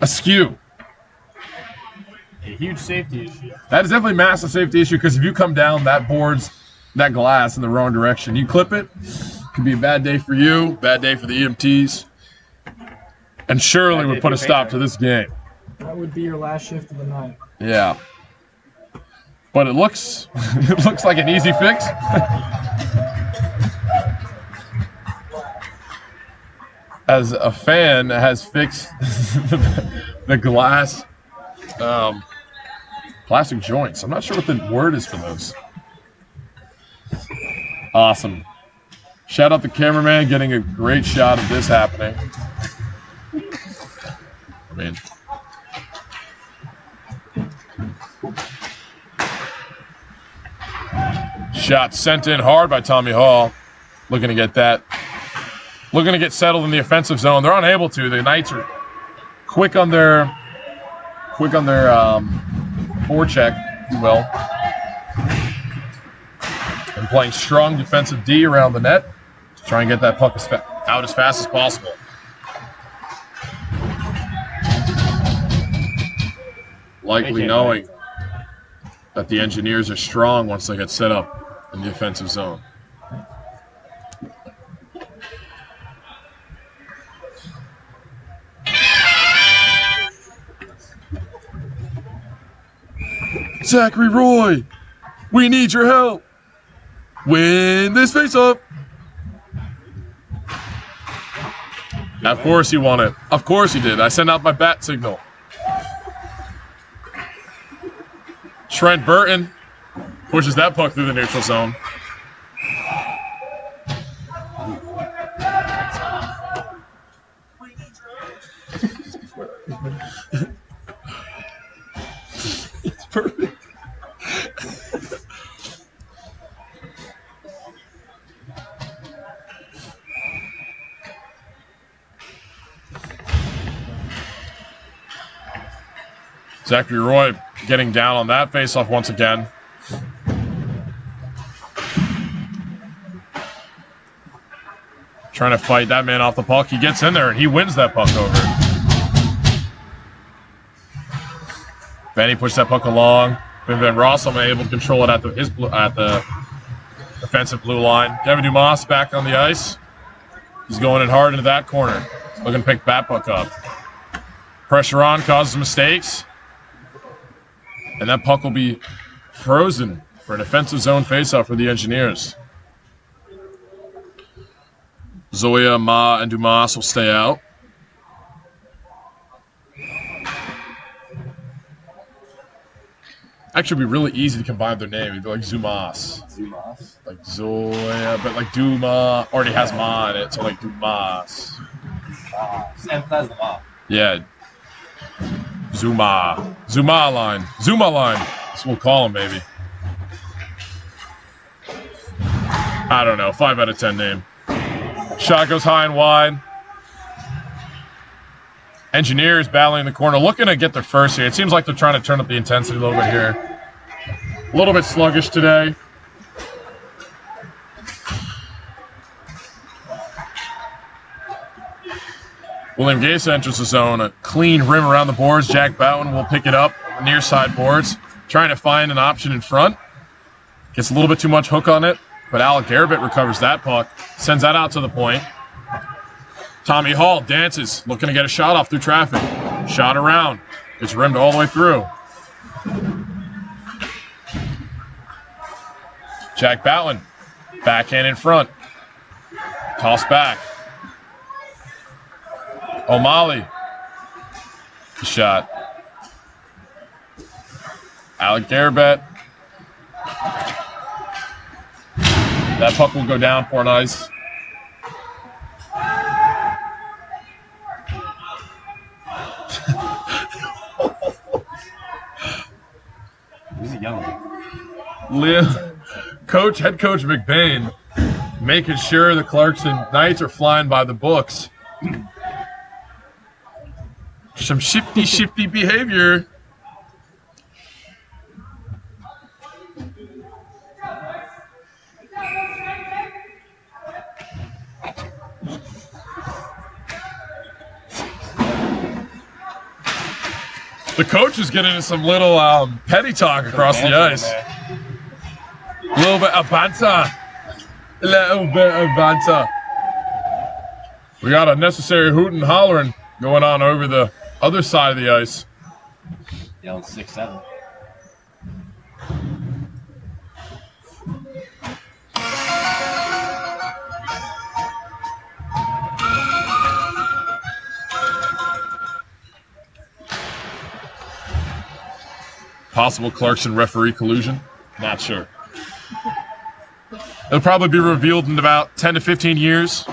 askew. A huge safety issue. That is definitely a massive safety issue because if you come down that glass in the wrong direction, you clip it, could be a bad day for you, bad day for the EMTs, and surely would put a stop to this game. That would be your last shift of the night. Yeah. But it looks it looks like an easy fix. As a fan has fixed the glass plastic joints. I'm not sure what the word is for those. Awesome. Shout out the cameraman getting a great shot of this happening. I mean, shot sent in hard by Tommy Hall. Looking to get that. Looking to get settled in the offensive zone. They're unable to. The Knights are quick on their forecheck, if you will. And playing strong defensive D around the net to try and get that puck out as fast as possible. Likely knowing that the Engineers are strong once they get set up in the offensive zone. Zachary Roy, we need your help. Win this face-off. Of course he won it. Of course he did. I sent out my bat signal. Trent Burton pushes that puck through the neutral zone. It's perfect. Zachary Roy getting down on that faceoff once again. Trying to fight that man off the puck. He gets in there and he wins that puck over. Benny pushed that puck along. Van Rossum able to control it at the defensive blue line. Kevin Dumas back on the ice. He's going in hard into that corner. Looking to pick that puck up. Pressure on, causes mistakes. And that puck will be frozen for an offensive zone faceoff for the Engineers. Zoya, Ma, and Dumas will stay out. Actually, it'd be really easy to combine their name. It'd be like Zumas. Zumas. Like Zoya, but like Duma already has Ma in it, so like Dumas. Just emphasize the Ma. Yeah. Zuma. Zuma line. Zuma line. That's what we'll call him, maybe. I don't know. 5 out of 10 name. Shot goes high and wide. Engineers battling in the corner. Looking to get their first here. It seems like they're trying to turn up the intensity a little bit here. A little bit sluggish today. William Gase enters the zone. A clean rim around the boards. Jack Bowden will pick it up near side boards. Trying to find an option in front. Gets a little bit too much hook on it. But Alec Garabit recovers that puck. Sends that out to the point. Tommy Hall dances. Looking to get a shot off through traffic. Shot around. Gets rimmed all the way through. Jack Bowden. Backhand in front. Toss back. O'Malley. Shot. Alec Garabet. That puck will go down for an ice. Who's he yelling? Head coach McBain making sure the Clarkson Knights are flying by the books. Some shifty behavior. The coach is getting into some little petty talk across the ice. A little bit of banter. We got a necessary hooting and hollering going on over the other side of the ice. Yelling 6-7. Possible Clarkson referee collusion? Not sure. It'll probably be revealed in about 10 to 15 years.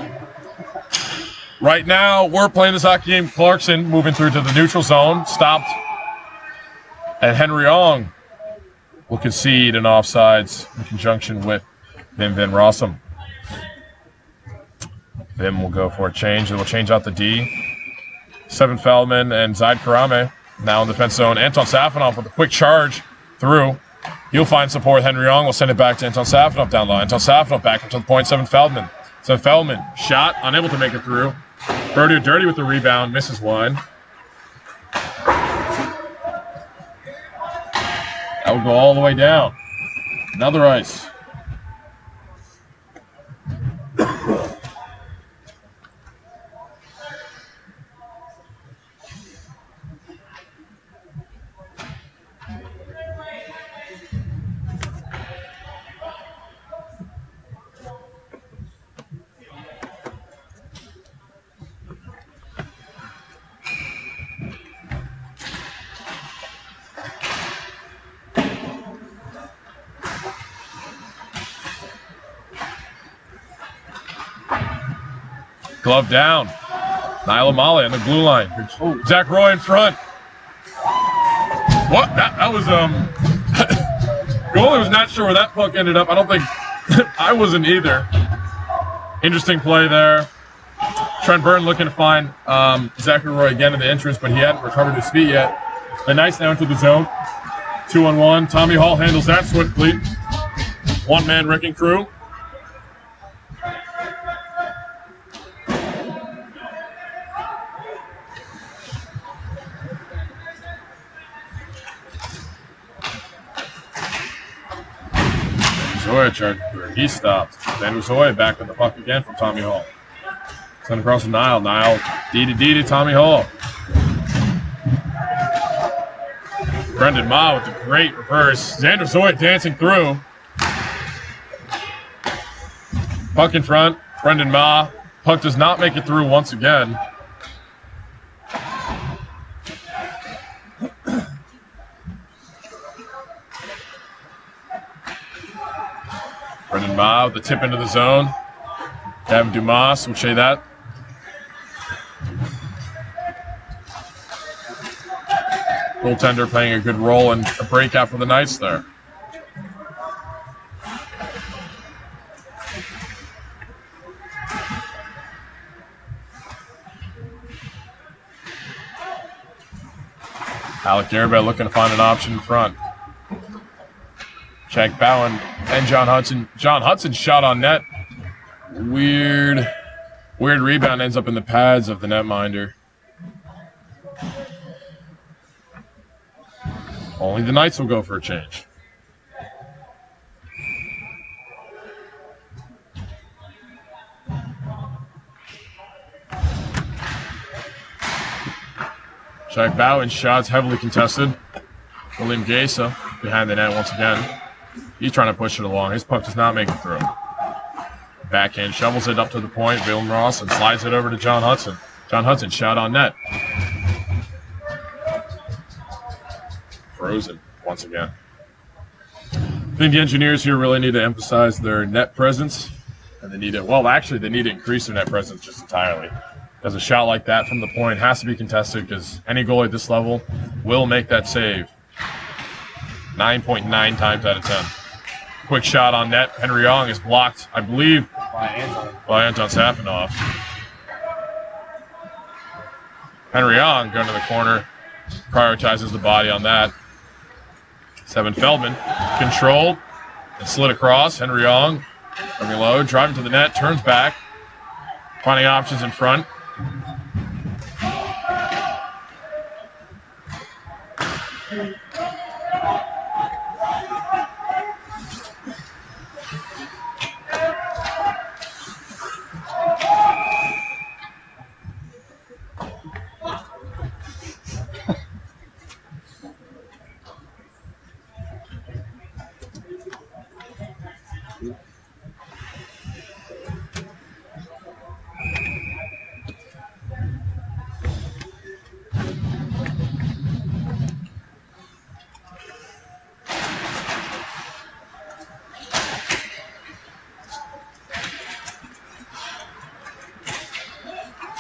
Right now, we're playing this hockey game. Clarkson moving through to the neutral zone. Stopped. And Henry Ong will concede an offsides in conjunction with Vim Rossum. Vim will go for a change. It will change out the D. Seven Feldman and Zaid Karame now in the defense zone. Anton Safanov with a quick charge through. He'll find support. Henry Ong will send it back to Anton Safanov down low. Anton Safanov back up to the point. Seven Feldman. Seven Feldman shot, unable to make it through. Brody Dirty with the rebound, misses one. That would go all the way down. Another ice. Glove down. Niall O'Malley on the blue line. Zach Roy in front. What? That was goalie was not sure where that puck ended up. I don't think I wasn't either. Interesting play there. Trent Burton looking to find Zachary Roy again in the entrance, but he hadn't recovered his feet yet. The Knights now into the zone. 2-on-1. Tommy Hall handles that swiftly. One-man wrecking crew. He stopped. Van Uzoy back with the puck again from Tommy Hall. Sent across the Nile. Nile D to Tommy Hall. Brendan Ma with a great reverse. Xander Zoid dancing through. Puck in front. Brendan Ma. Puck does not make it through once again. Brendan Ma with the tip into the zone. Gavin Dumas will say that. Goaltender playing a good role and a breakout for the Knights there. Alec Garibay looking to find an option in front. Jack Bowen and John Hudson. John Hudson's shot on net. Weird rebound ends up in the pads of the netminder. Only the Knights will go for a change. Jack Bowen's shots heavily contested. William Gesa behind the net once again. He's trying to push it along. His puck does not make it through. Backhand shovels it up to the point. Willem Ross and slides it over to John Hudson. John Hudson shot on net. Frozen once again. I think the Engineers here really need to emphasize their net presence. And they need to, well, actually, they need to increase their net presence just entirely. Because a shot like that from the point has to be contested because any goalie at this level will make that save. 9.9 times out of 10. Quick shot on net. Henry Young is blocked, I believe, by Anton Safanov. Henry Young going to the corner, prioritizes the body on that. Seven Feldman controlled and slid across. Henry Young coming low, driving to the net, turns back, finding options in front.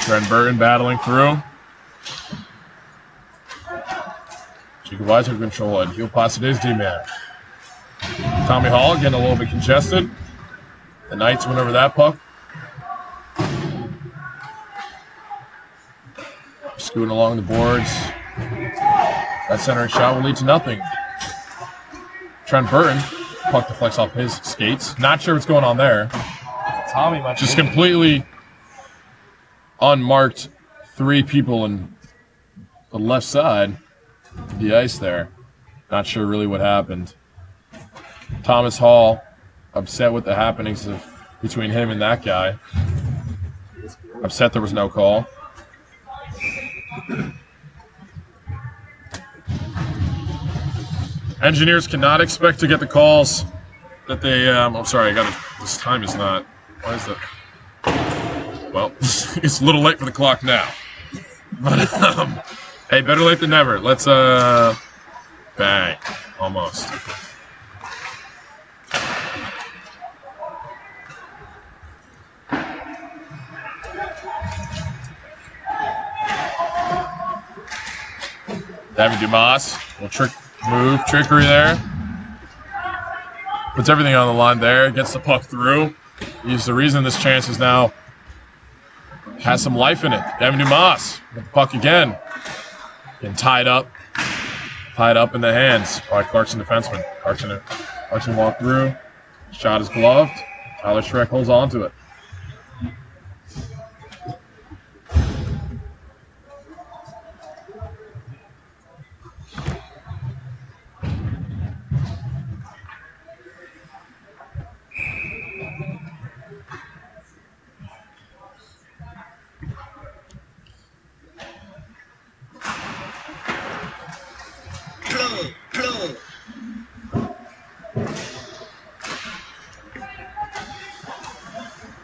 Trent Burton battling through. Jacob Wise took control and he'll pass today's D-man. Tommy Hall getting a little bit congested. The Knights went over that puck. Scooting along the boards. That centering shot will lead to nothing. Trent Burton, puck deflects off his skates. Not sure what's going on there. Tommy might Just completely unmarked 3 people on the left side of the ice there. Not sure really what happened. Thomas Hall upset with the happenings between him and that guy. Upset there was no call. Engineers cannot expect to get the calls that they. I'm sorry, this time is not. Why is that? Well, it's a little late for the clock now. But hey, better late than never. Let's bang, almost. David Dumas will trickery there. Puts everything on the line there. Gets the puck through. He's the reason this chance is now has some life in it. David Dumas with the puck again. Getting tied up in the hands by Clarkson defenseman. Clarkson walked through. Shot is gloved. Tyler Schreck holds on to it.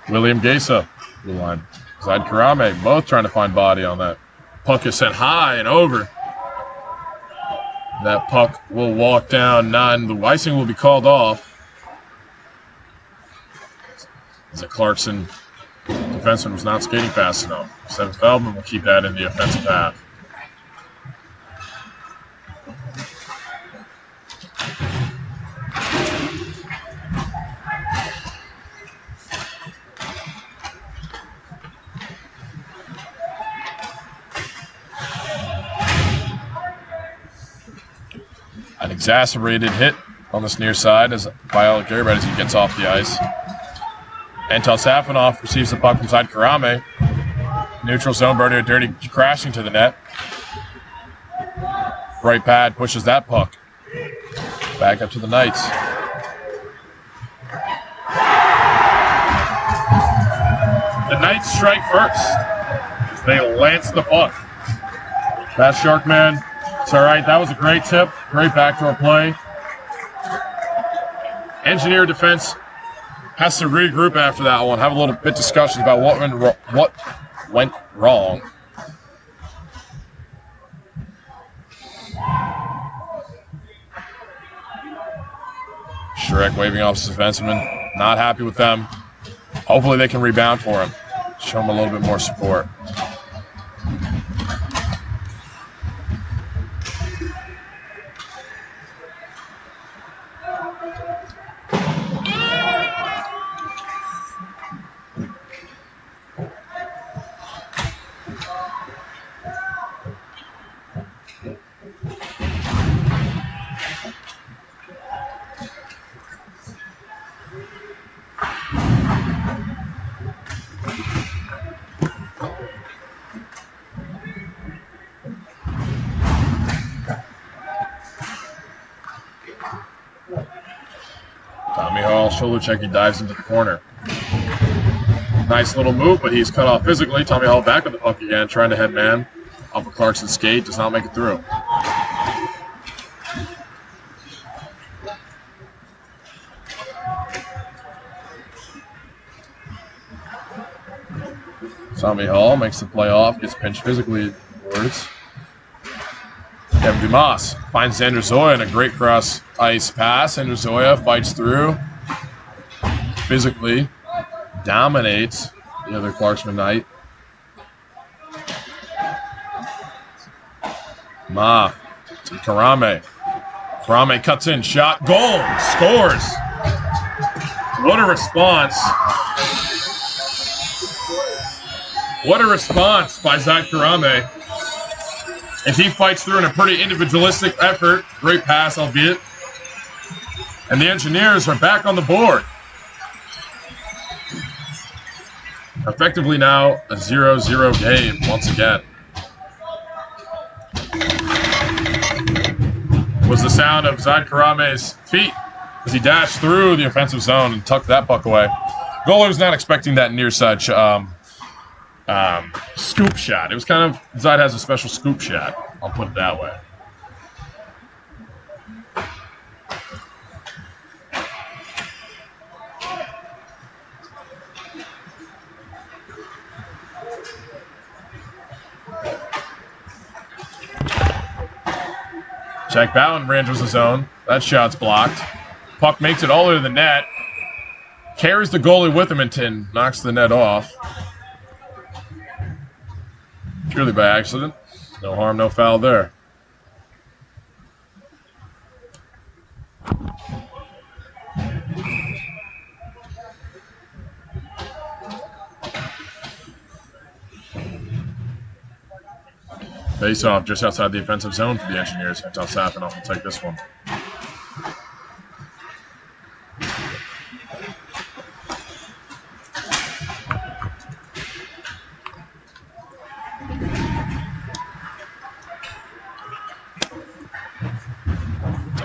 William Gesa, blue line. Zyd Karame, both trying to find body on that. Puck is sent high and over. That puck will walk down, and the icing will be called off. As a Clarkson defenseman was not skating fast enough. Seventh Feldman will keep that in the offensive half. An exacerbated hit on this near side by Alec Garibet as he gets off the ice. Anton Safanov receives the puck from Zyd Karame. Neutral zone, Bernie Dirty crashing to the net. Right pad pushes that puck back up to the Knights. The Knights strike first. They lance the puck. That's Sharkman. It's all right. That was a great tip. Great backdoor play. Engineer defense has to regroup after that one. Have a little bit discussion about what went wrong. Shrek waving off his defenseman. Not happy with them. Hopefully they can rebound for him. Show him a little bit more support. Shoulder check, he dives into the corner. Nice little move, but he's cut off physically. Tommy Hall back with the puck again, trying to head man off of Clarkson's skate, does not make it through. Tommy Hall makes the play off, gets pinched physically towards. Kevin Dumas finds Xander Zoya in a great cross ice pass. Xander Zoya fights through. Physically dominates the other Clarkson Knight. Ma to Karame. Karame cuts in, shot, goal, scores. What a response. What a response by Zach Karame. And he fights through in a pretty individualistic effort. Great pass, albeit. And the Engineers are back on the board. Effectively now a 0-0 game once again. Was the sound of Zach Karame's feet as he dashed through the offensive zone and tucked that puck away. Goalie was not expecting that near side scoop shot. It was kind of, Zide has a special scoop shot. I'll put it that way. Jack Bowen enters the zone. That shot's blocked. Puck makes it all over the net. Carries the goalie with him and knocks the net off. Purely by accident. No harm, no foul there. Face off just outside the offensive zone for the Engineers. Anton Safinoff will take this one.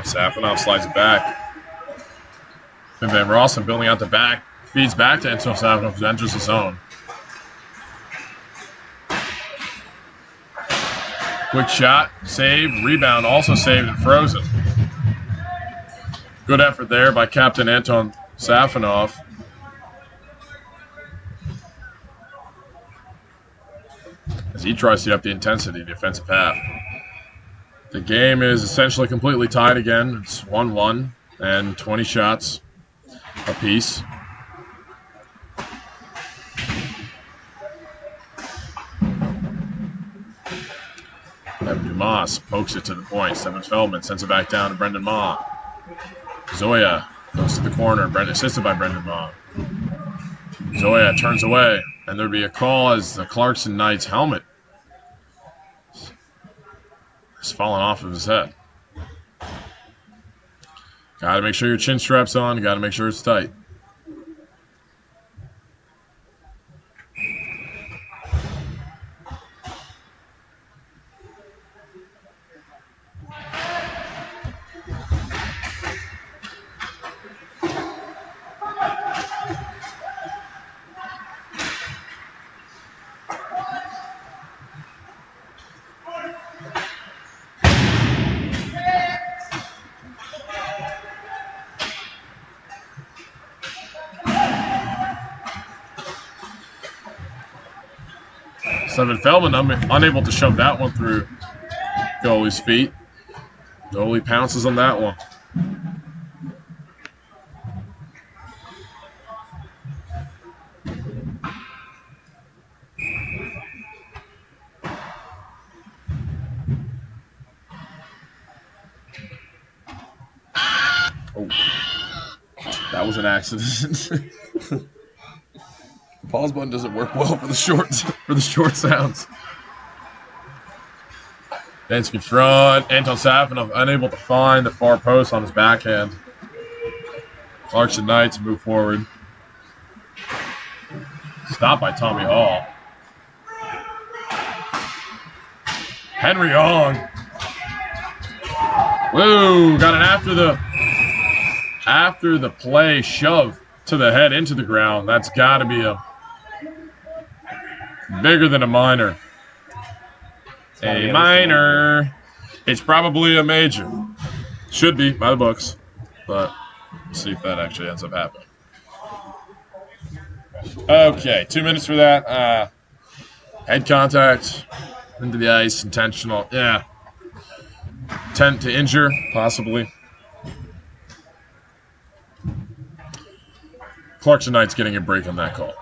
Safinoff slides it back. Finn Van Rossum building out the back. Feeds back to Anton Safinoff, who enters the zone. Quick shot, saved, rebound, also saved and frozen. Good effort there by Captain Anton Safinoff. As he tries to up the intensity in the offensive half. The game is essentially completely tied again. It's 1-1 and 20 shots apiece. Evan Dumas pokes it to the point. Stephen Feldman sends it back down to Brendan Ma. Zoya goes to the corner. Assisted by Brendan Ma. Zoya turns away. And there'd be a call as the Clarkson Knights helmet is falling off of his head. Got to make sure your chin strap's on. Got to make sure it's tight. Stephen Feldman unable to shove that one through goalie's feet. Goalie pounces on that one. Oh, that was an accident. The pause button doesn't work well for the short sounds. Dansky front. Anton Safinoff unable to find the far post on his backhand. Clarkson Knights move forward. Stopped by Tommy Hall. Henry Ong. Woo! Got an after the play shove to the head into the ground. That's got to be a bigger than a minor. A minor. It's probably a major. Should be by the books, but we'll see if that actually ends up happening. Okay, 2 minutes for that. Head contact into the ice, intentional. Yeah. Intent to injure, possibly. Clarkson Knights getting a break on that call.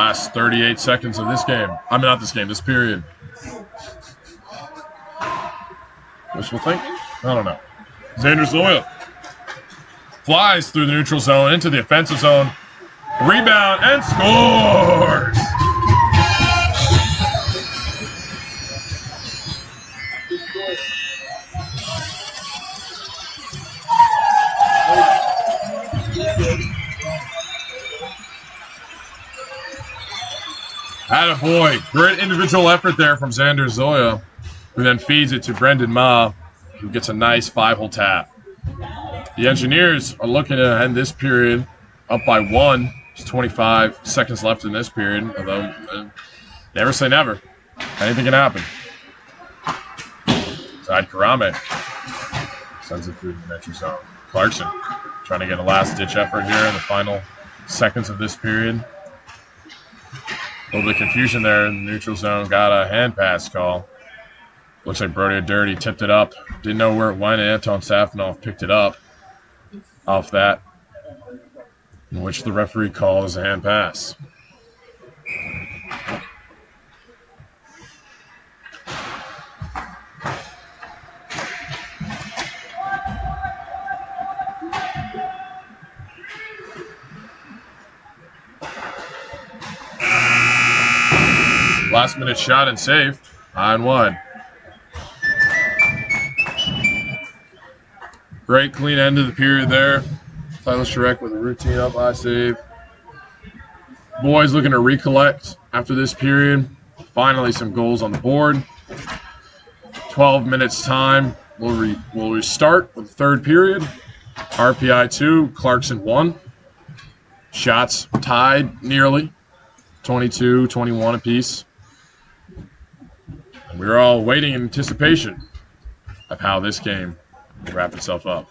Last 38 seconds of this game. I mean, not this game, this period. Wishful think? I don't know. Xander Zoya flies through the neutral zone into the offensive zone. Rebound and scores! Attaboy. Great individual effort there from Xander Zoya, who then feeds it to Brendan Ma, who gets a nice 5-hole tap. The Engineers are looking to end this period up by 1. There's 25 seconds left in this period, although never say never. Anything can happen. Side Karame sends it through the neutral zone. Clarkson trying to get a last-ditch effort here in the final seconds of this period. A little bit of confusion there in the neutral zone. Got a hand pass call. Looks like Brody Dirty tipped it up. Didn't know where it went. Anton Safanov picked it up off that, in which the referee calls a hand pass. Last minute shot and saved. 9-1. Great clean end of the period there. Tyler Shrek with a routine up high save. Boys looking to recollect after this period. Finally some goals on the board. 12 minutes time. We'll restart with the third period. RPI 2, Clarkson 1. Shots tied nearly. 22-21 apiece. And we're all waiting in anticipation of how this game will wrap itself up.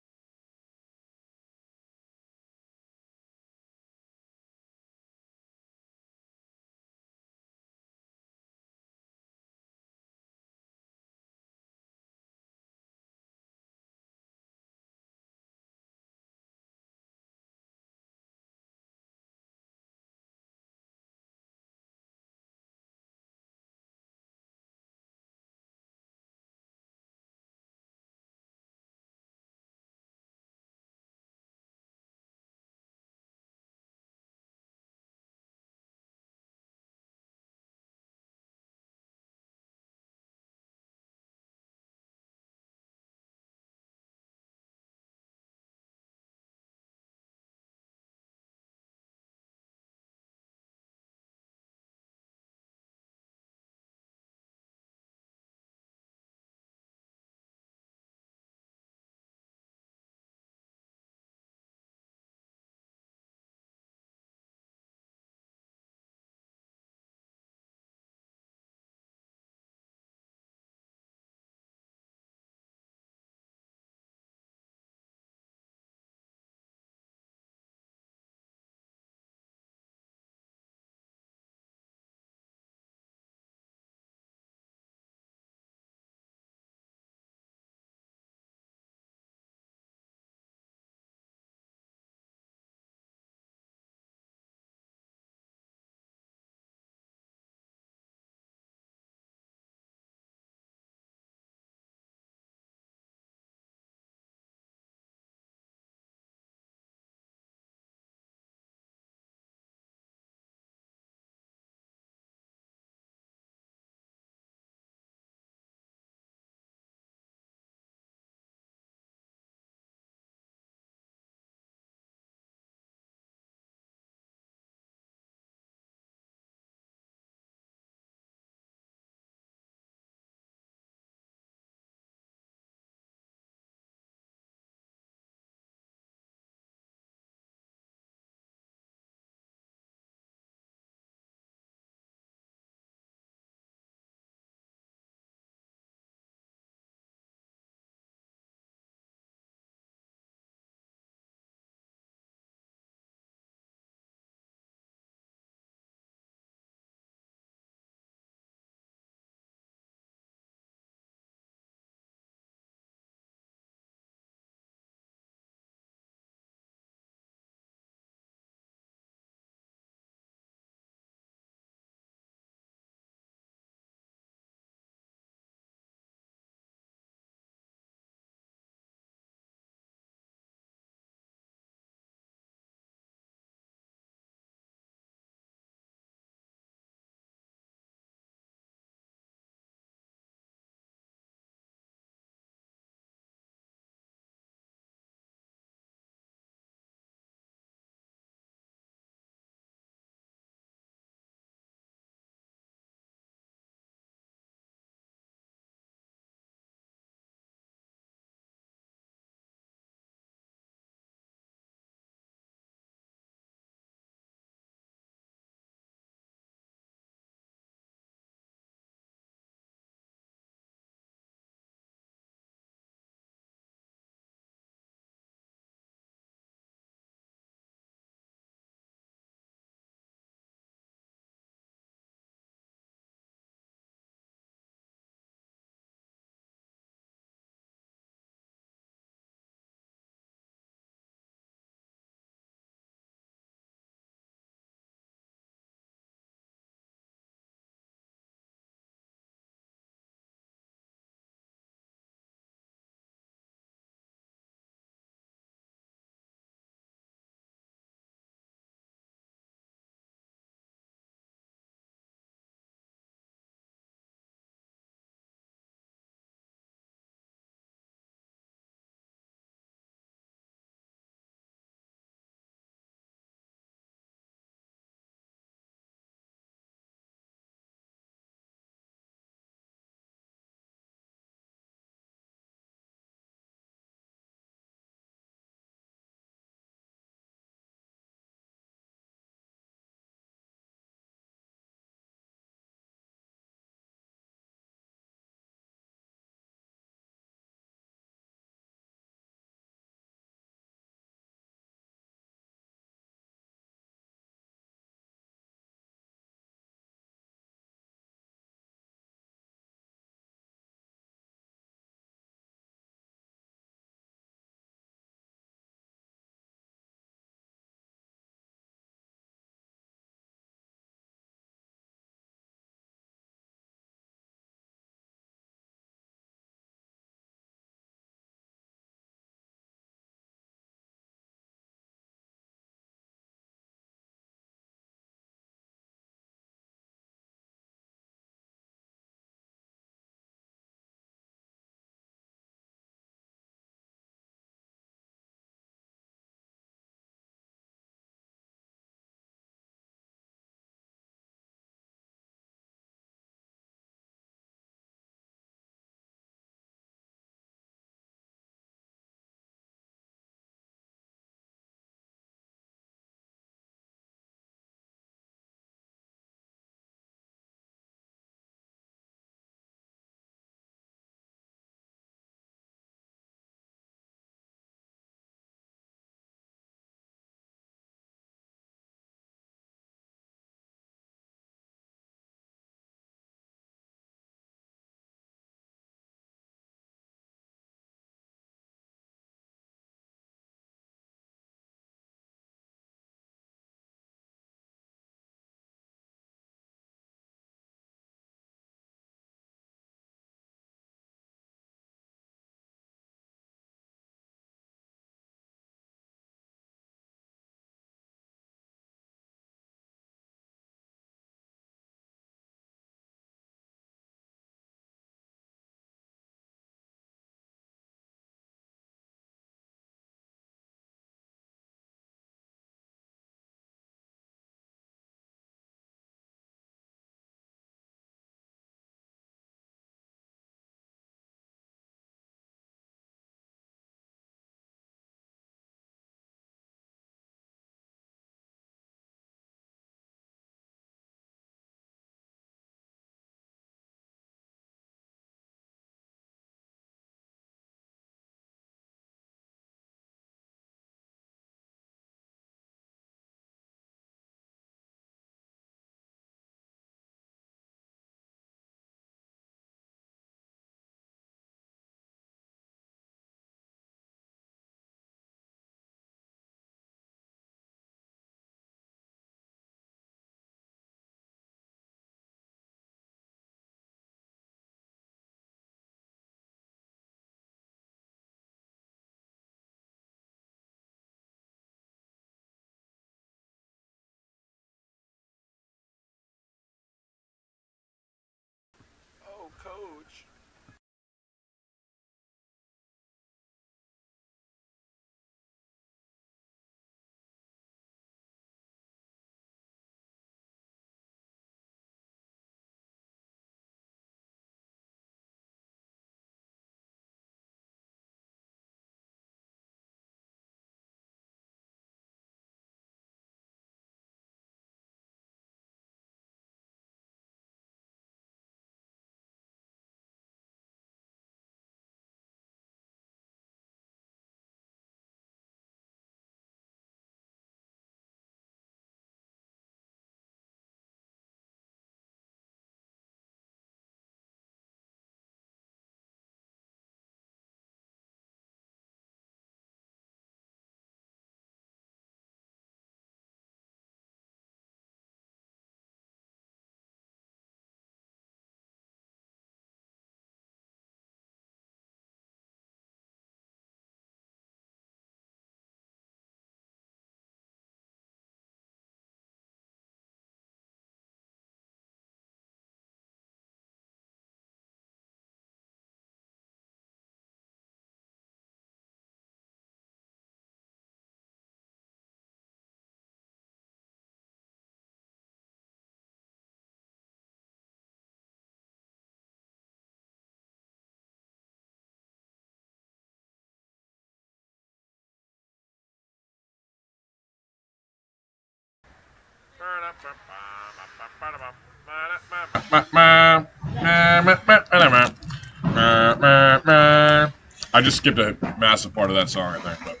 I just skipped a massive part of that song, I think.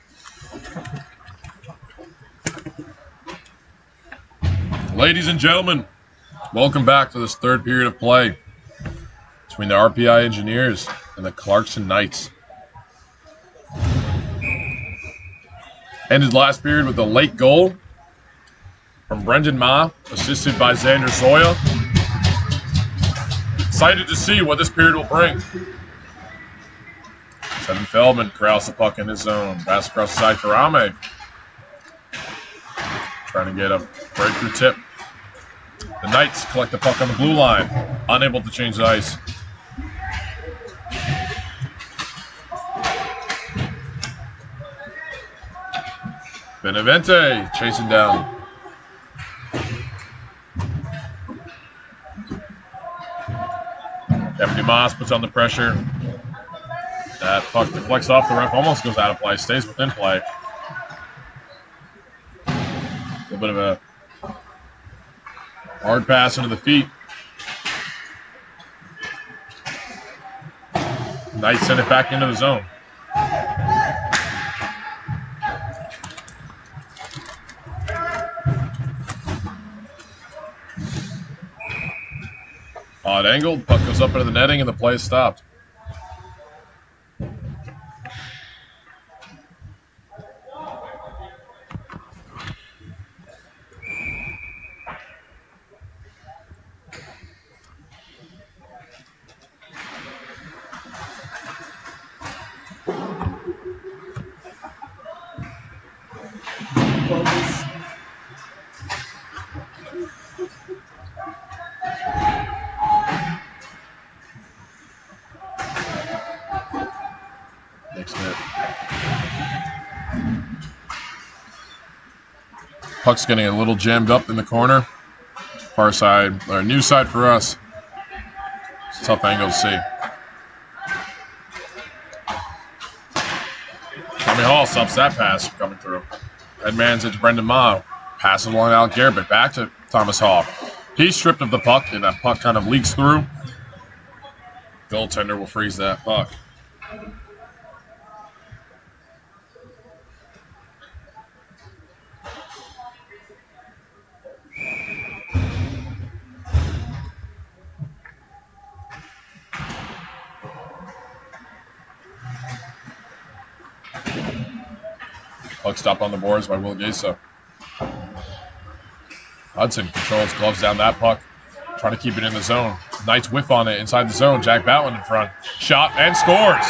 But. Ladies and gentlemen, welcome back to this third period of play between the RPI Engineers and the Clarkson Knights. Ended last period with a late goal from Brendan Ma, assisted by Xander Zoya. Excited to see what this period will bring. Seven Feldman corrals the puck in his zone. Pass across the side for Ame. Trying to get a breakthrough tip. The Knights collect the puck on the blue line. Unable to change the ice. Benavente chasing down. Deputy Moss puts on the pressure. That puck deflects off the ref, almost goes out of play, stays within play. A little bit of a hard pass into the feet. Knights send it back into the zone. Odd angle, puck goes up into the netting, and the play is stopped. Puck's getting a little jammed up in the corner. Far side, or new side for us. It's a tough angle to see. Tommy Hall stops that pass from coming through. Headman's into Brendan Ma. Passes along to Alec Garrett, back to Thomas Hall. He's stripped of the puck, and that puck kind of leaks through. Goaltender will freeze that puck. Puck stop on the boards by Will Gesa. Hudson controls, gloves down that puck, trying to keep it in the zone. Knights whiff on it inside the zone. Jack Bowden in front. Shot and scores.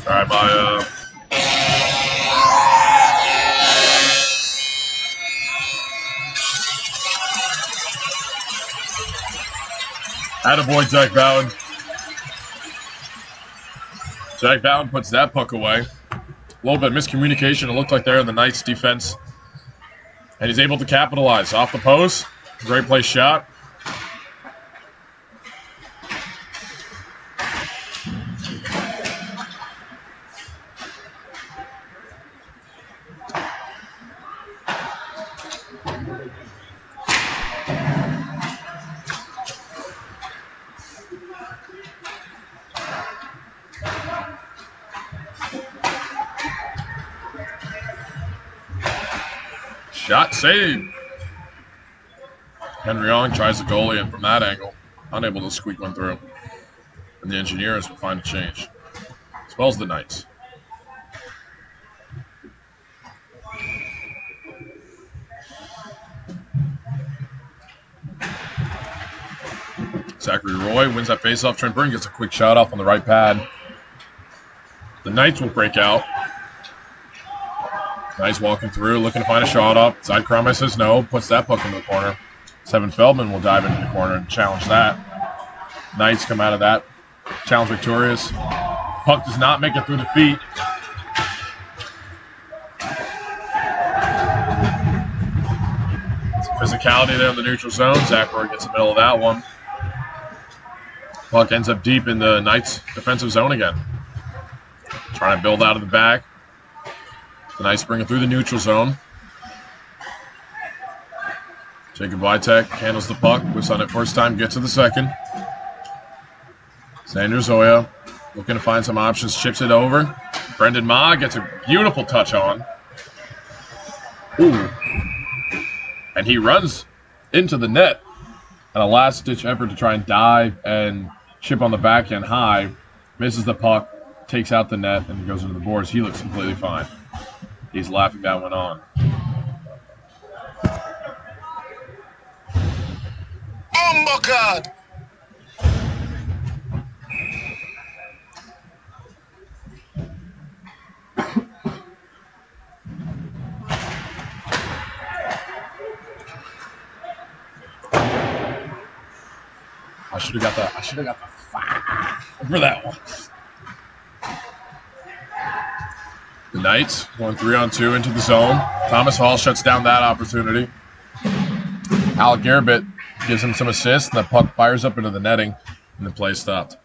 All right, my attaboy, Jack Bowden. Jack Bowden puts that puck away. A little bit of miscommunication. It looked like they're in the Knights defense. And he's able to capitalize. Off the post. Great play shot. Shot saved. Henry Ong tries the goalie in from that angle. Unable to squeak one through. And the Engineers will find a change. As well as the Knights. Zachary Roy wins that faceoff. Trent Byrne gets a quick shot off on the right pad. The Knights will break out. Nice walking through, looking to find a shot up. Side Cromwell says no, puts that puck into the corner. Seven Feldman will dive into the corner and challenge that. Knights come out of that. Challenge victorious. Puck does not make it through the feet. Some physicality there in the neutral zone. Zachary gets in the middle of that one. Puck ends up deep in the Knights' defensive zone again. Trying to build out of the back. The Knights bring it through the neutral zone. Jacob Witek handles the puck. Was on it first time. Gets to the second. Xander Zoya looking to find some options. Chips it over. Brendan Ma gets a beautiful touch on. Ooh. And he runs into the net. And a last-ditch effort to try and dive and chip on the backhand high. Misses the puck. Takes out the net and goes into the boards. He looks completely fine. He's laughing that one on. Oh my God! I should have got the five for that one. The Knights going 3-on-2 into the zone. Thomas Hall shuts down that opportunity. Al Garabit gives him some assists, and the puck fires up into the netting, and the play stopped.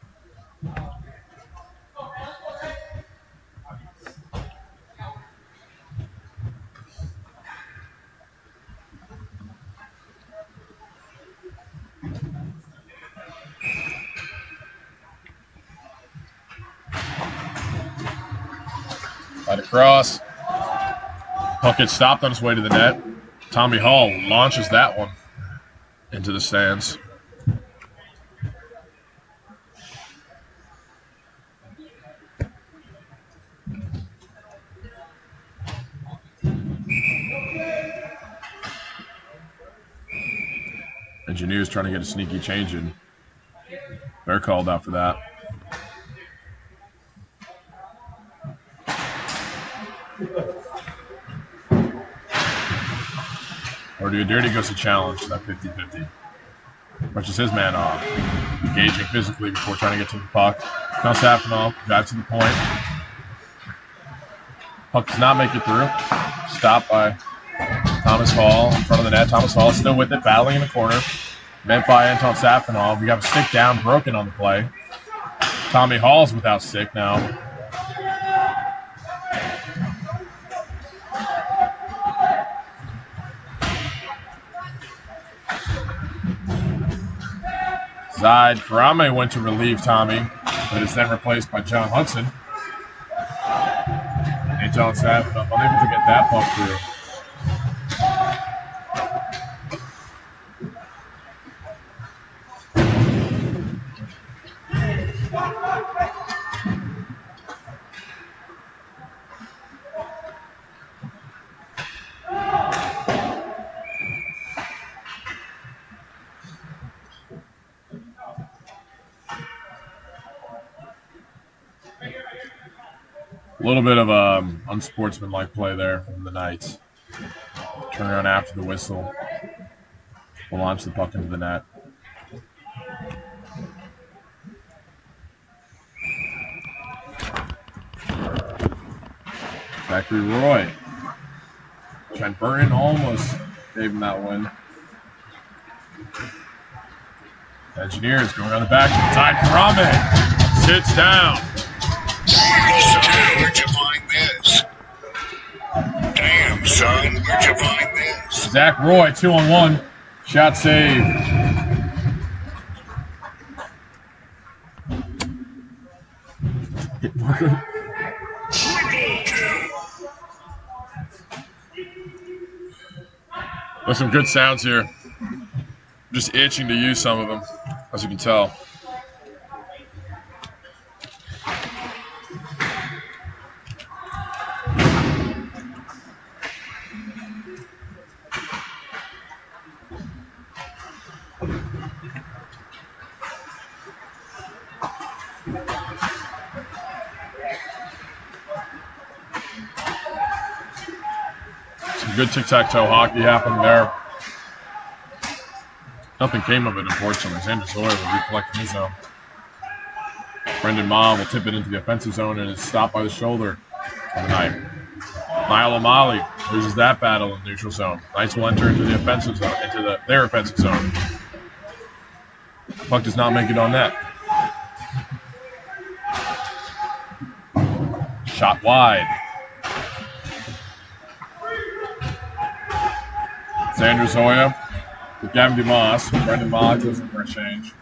Right across. Puck gets stopped on its way to the net. Tommy Hall launches that one into the stands. Engineers trying to get a sneaky change in. They're called out for that. Dirty goes to challenge that 50-50. Pushes his man off. Engaging physically before trying to get to the puck. Now Safanov drives to the point. Puck does not make it through. Stopped by Thomas Hall in front of the net. Thomas Hall still with it, battling in the corner. Met by Anton Safanov. We have a stick down, broken on the play. Tommy Hall's without stick now. Zide Karame went to relieve Tommy, but is then replaced by John Hudson. And John Safanov unable to get that puck through. A little bit of unsportsmanlike play there from the Knights. Turn around after the whistle. We'll launch the puck into the net. Zachary Roy. Trent Burton almost gave him that win. Engineers going on the back. Zide Karame sits down. Son, where'd you find this? Damn, son, where'd you find this? Zach Roy, 2-on-1. Shot save. There's some good sounds here. I'm just itching to use some of them, as you can tell. Good tic-tac-toe hockey happened there. Nothing came of it, unfortunately. Xander Zoya will recollect in his zone. Brendan Ma will tip it into the offensive zone and is stopped by the shoulder of the Knight. Niall O'Malley loses that battle in the neutral zone. Knights will enter into the offensive zone, into their offensive zone. Puck does not make it on net. Shot wide. Xander Zoya with Gavin Dumas. Brendan Ma goes in for a change.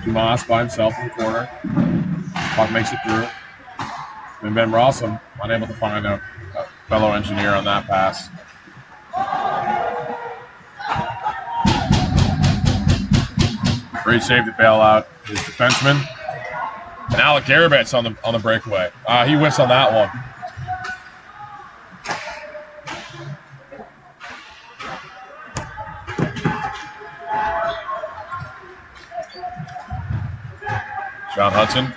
Dumas by himself in the corner. Puck makes it through. And Ben Rossum unable to find a fellow engineer on that pass. Great save to bail out his defenseman. And Alec Garabet's on the breakaway. He whiffs on that one. John Hudson.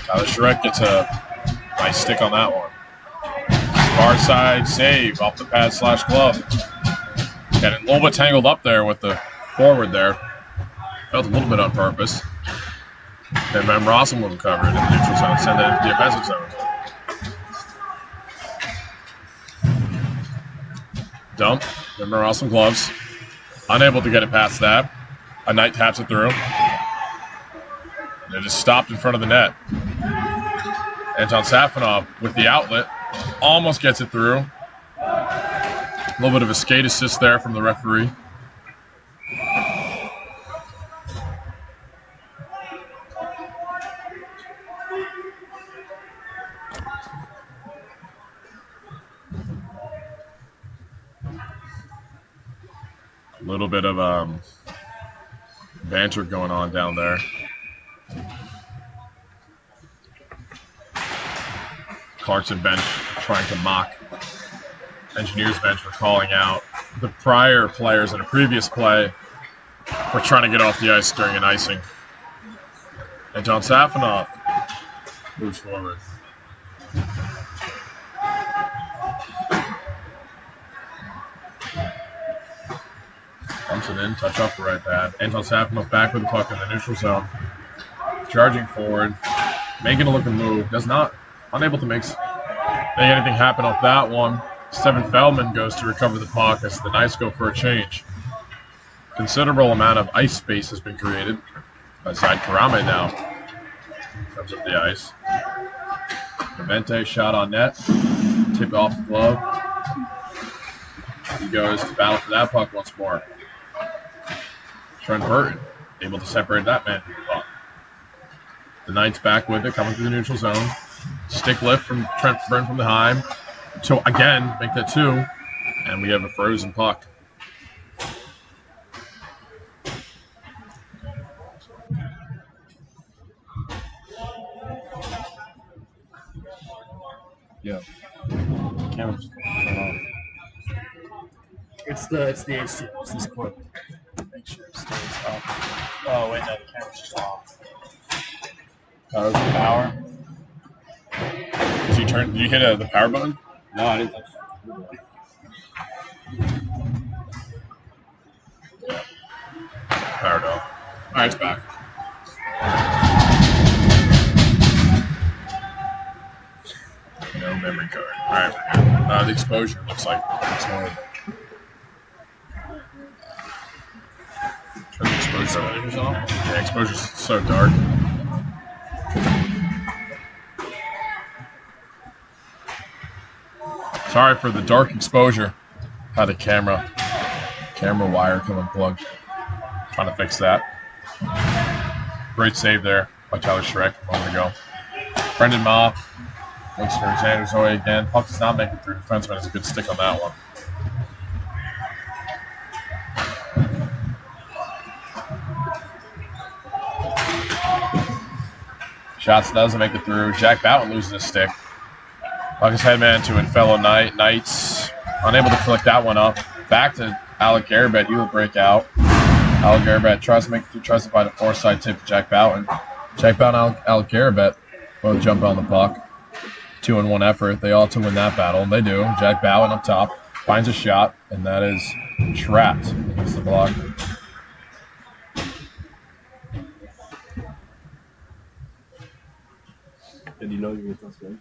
Tyler Shrek gets a nice stick on that one. Far side save off the pad / glove. Got a little bit tangled up there with the forward there. Felt a little bit on purpose. And Van Rossum wasn't covered in the neutral zone, send it into the offensive zone. Dump. Van Rossum gloves. Unable to get it past that. A Knight taps it through. And it just stopped in front of the net. Anton Safonov with the outlet. Almost gets it through. A little bit of a skate assist there from the referee. A little bit of banter going on down there. Clarkson bench trying to mock Engineers bench for calling out the prior players in a previous play for trying to get off the ice during an icing. And John Safonov moves forward. Dumps it in, touch off the right pad. Anton Safonov back with the puck in the neutral zone. Charging forward, making a looking move. Unable to make anything happen off that one. Stephen Feldman goes to recover the puck as the Knights go for a change. Considerable amount of ice space has been created. Aside Karame now comes up the ice. Clemente shot on net. Tip off the glove. He goes to battle for that puck once more. Trent Burton able to separate that man from the puck. The Knights back with it, coming through the neutral zone. Stick lift from Trent Burton from the high. So again, make that 2, and we have a frozen puck. Yeah. Camera's off. It's the AC. It's this cord. Make sure it stays up. Oh wait, no, the camera's just off. Power's the power. Did you hit the power button? No, I didn't touch Yeah. Powered off. Alright, it's back. No memory card. Alright, we're good. The exposure looks like it's horrible. Turn the exposure on. Yeah, exposure's so dark. Sorry for the dark exposure. Had a camera wire come unplugged. Trying to fix that. Great save there by Tyler Shrek a moment ago. Brendan Ma looks for Xander Zoe again. Puck does not make it through. Defenseman has a good stick on that one. Shots doesn't make it through. Jack Boughton loses his stick. Puck is headman to a fellow Knights. Unable to flick that one up. Back to Alec Garabet. He will break out. Alec Garabet tries to make it through. Tries to find a four-side tip to Jack Boughton. Jack Boughton and Alec Garabet both jump on the puck. 2-on-1 effort. They ought to win that battle, and they do. Jack Boughton up top finds a shot, and that is trapped against the block. Did you know you were going to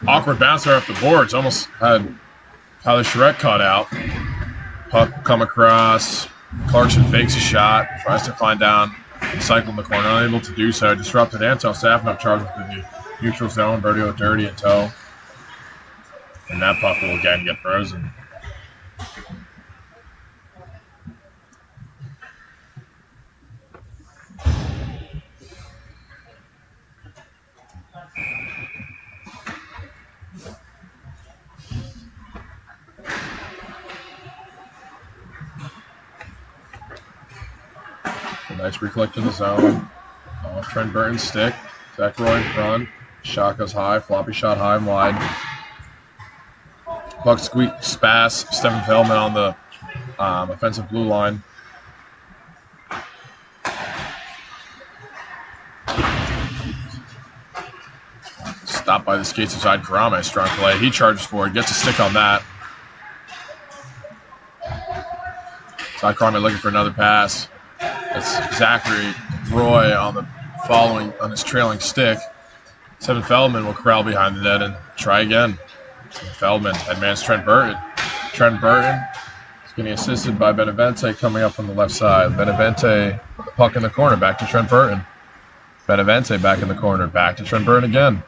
Awkward bouncer off the boards. Almost had Tyler Charette caught out. Puck come across. Clarkson fakes a shot. Tries to climb down. Cycle in the corner. Unable to do so. Disrupted Anton Safanov charges to the neutral zone. Bertio dirty in tow. And that puck will again get frozen. Nice recollect in the zone. Off Trent Burton's stick. Zach Roy in front. Shot goes high. Floppy shot high and wide. Puck squeak spass. Stefan Feldman on the offensive blue line. Stopped by the skates inside Karame. Strong play. He charges forward. Gets a stick on that. Side Karame looking for another pass. It's Zachary Roy on his trailing stick. Stephen Feldman will corral behind the net and try again. Feldman advanced Trent Burton. Trent Burton is getting assisted by Benevente coming up from the left side. Benevente with the puck in the corner, back to Trent Burton. Benevente back in the corner, back to Trent Burton again.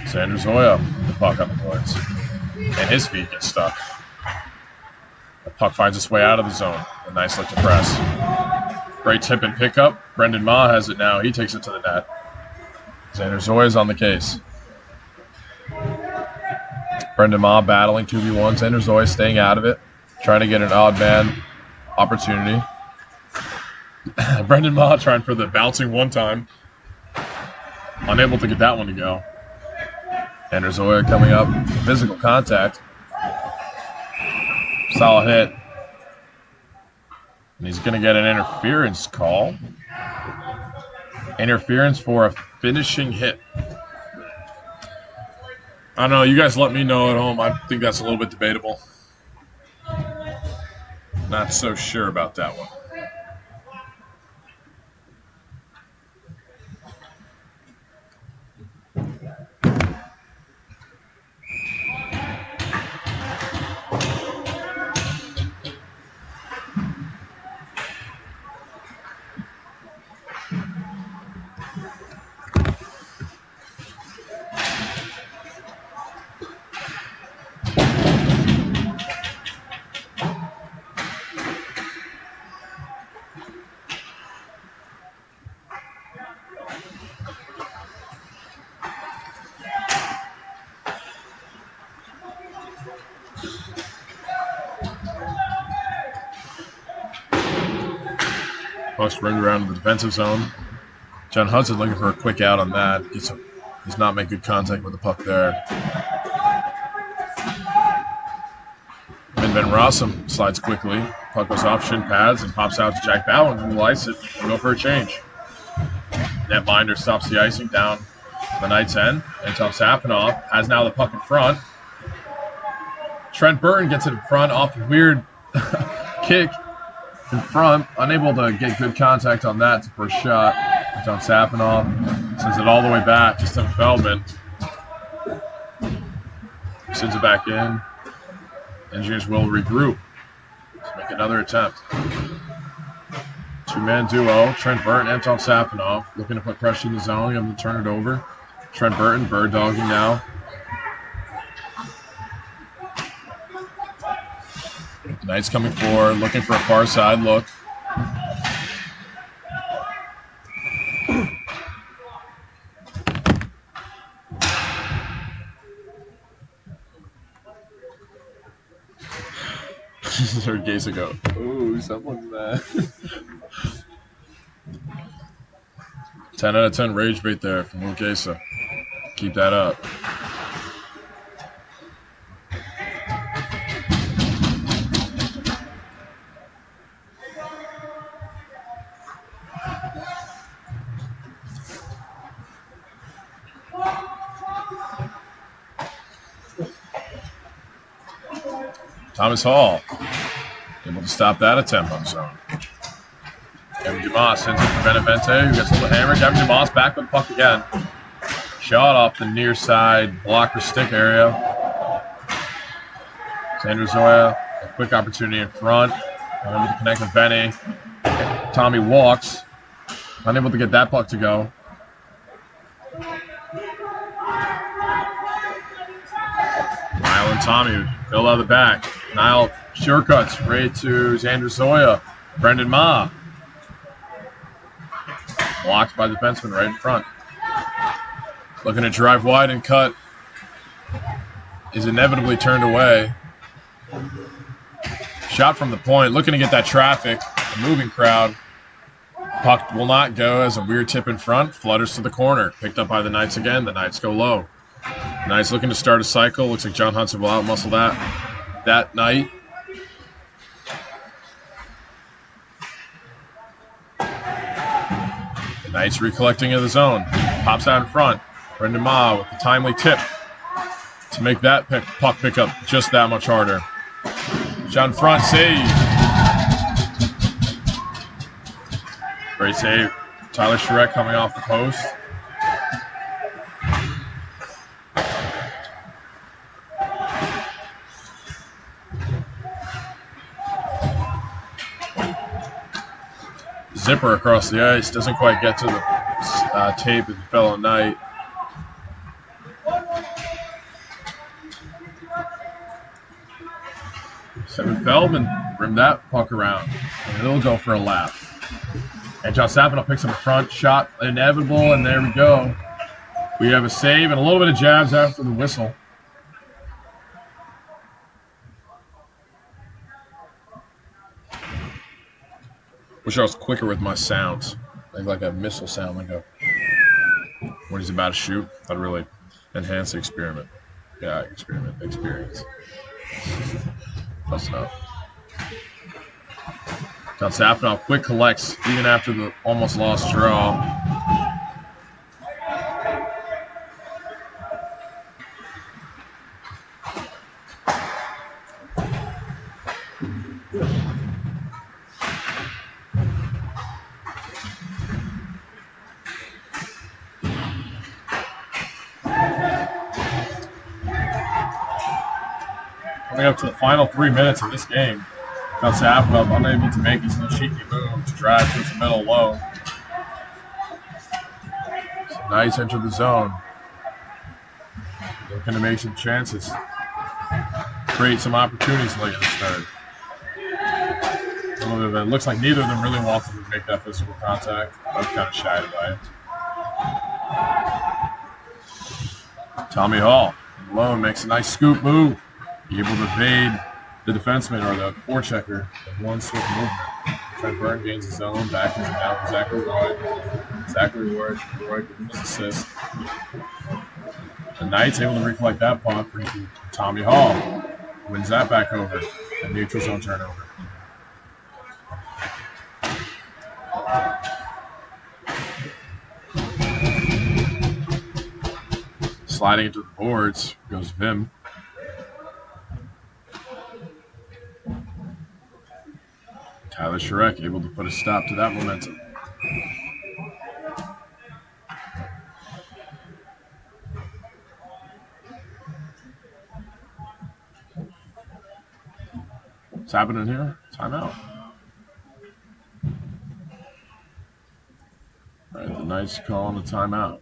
Sanders Zoya, the puck on the boards. And his feet get stuck. The puck finds its way out of the zone. A nice look to press. Great tip and pickup. Brendan Ma has it now. He takes it to the net. Xander Zoya is on the case. Brendan Ma battling 2v1. Xander Zoya staying out of it. Trying to get an odd man opportunity. Brendan Ma trying for the bouncing one time. Unable to get that one to go. Xander Zoya coming up. Physical contact. Solid hit. And he's going to get an interference call. Interference for a finishing hit. I don't know. You guys let me know at home. I think that's a little bit debatable. Not so sure about that one. Puck's ringed around the defensive zone. John Hudson looking for a quick out on that. Does not make good contact with the puck there. And Ben Rossum slides quickly. Puck goes off shin pads and pops out to Jack Bowen, who will ice it and go for a change. Netminder stops the icing down the Knights' end. Anton Safanov has now the puck in front. Trent Burton gets it in front off a weird kick in front. Unable to get good contact on that to first shot. Anton Safanov sends it all the way back to Stephen Feldman. Sends it back in. Engineers will regroup to make another attempt. Two-man duo, Trent Burton, Anton Safanov, looking to put pressure in the zone. Able to turn it over. Trent Burton, bird dogging now. Knights coming forward, looking for a far side look. Heard Gesa go, ooh, someone's mad. 10 out of 10 rage bait there from Will Gesa. Keep that up. Thomas Hall able to stop that attempt on zone. Kevin Dumas sends it to Benavente, who gets a little hammer. Kevin Dumas back with the puck again. Shot off the near side blocker stick area. Xander Zoya, a quick opportunity in front. Unable to connect with Benny. Tommy walks. Unable to get that puck to go. Niall and Tommy fill out of the back. Niall shortcuts right to Xander Zoya. Brendan Ma. Blocked by the defenseman right in front. Looking to drive wide and cut. Is inevitably turned away. Shot from the point. Looking to get that traffic. A moving crowd. Puck will not go as a weird tip in front. Flutters to the corner. Picked up by the Knights again. The Knights go low. Knights looking to start a cycle. Looks like John Hudson will outmuscle that night. The Knights recollecting of the zone. Pops out in front. Brendan Ma with the timely tip to make that puck pick up just that much harder. Shot in front, save. Great save. Tyler Shrek coming off the post. Zipper across the ice. Doesn't quite get to the tape as it fell on Knight. Seven Feldman rimmed that puck around. And it'll go for a lap. And John Sapino picks up a front shot. Inevitable, and there we go. We have a save and a little bit of jabs after the whistle. Wish I was quicker with my sounds. Like a missile sound, like a when he's about to shoot. That'd really enhance the experiment. Yeah, experience. Close enough. John Sapino quick collects even after the almost lost draw. Coming up to the final 3 minutes of this game. John Sapino unable to make his little cheeky move to drive towards the middle low. So Knights enter the zone. Looking to make some chances. Create some opportunities late in the third. It looks like neither of them really wanted to make that physical contact. Both kind of shied by it. Tommy Hall alone makes a nice scoop move. Able to evade the defenseman or the forechecker in one swift movement. Trent Byrne gains his own, back is down for Zachary Roy. Zachary Roy with his assist. The Knights able to recollect that puck, brings to Tommy Hall. Wins that back over. A neutral zone turnover. Sliding into the boards goes Vim. Tyler Shrek able to put a stop to that momentum. What's happening here? Timeout. All right, the Knights calling a timeout.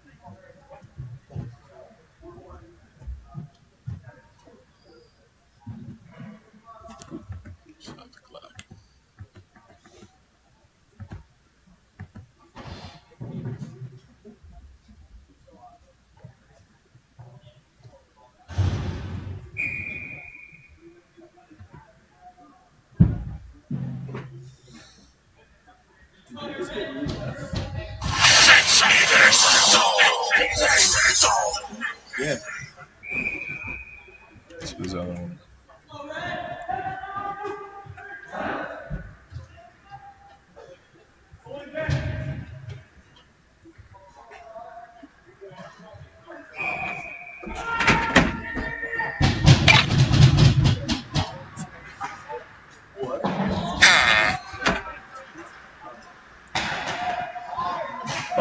Yeah. This was the other one.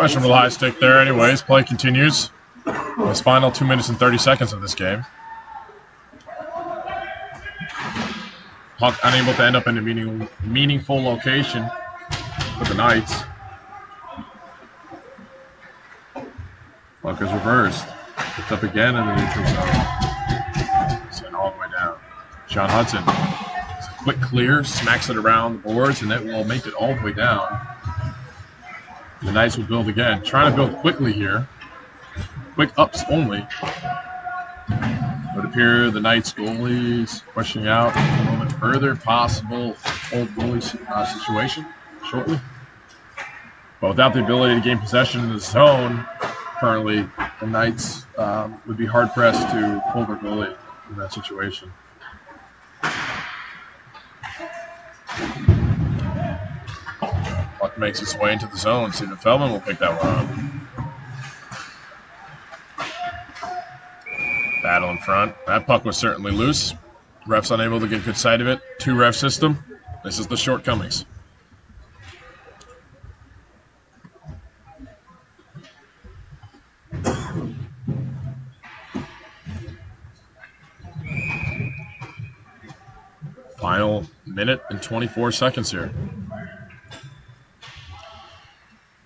Questionable high stick there anyways. Play continues. This final 2 minutes and 30 seconds of this game. Puck unable to end up in a meaningful location for the Knights. Puck is reversed. Picked up again in the neutral zone. Sent all the way down. Sean Hudson. It's a quick clear, smacks it around the boards, and it will make it all the way down. The Knights will build again. Trying to build quickly here. Quick ups only. Would appear the Knights goalies pushing out a moment further. Possible old goalie situation shortly. But without the ability to gain possession in the zone, currently the Knights would be hard-pressed to pull their goalie in that situation. Puck makes its way into the zone. Steven Feldman will pick that one up. Battle in front. That puck was certainly loose. Refs unable to get good sight of it. 2-ref system. This is the shortcomings. Final minute and 24 seconds here.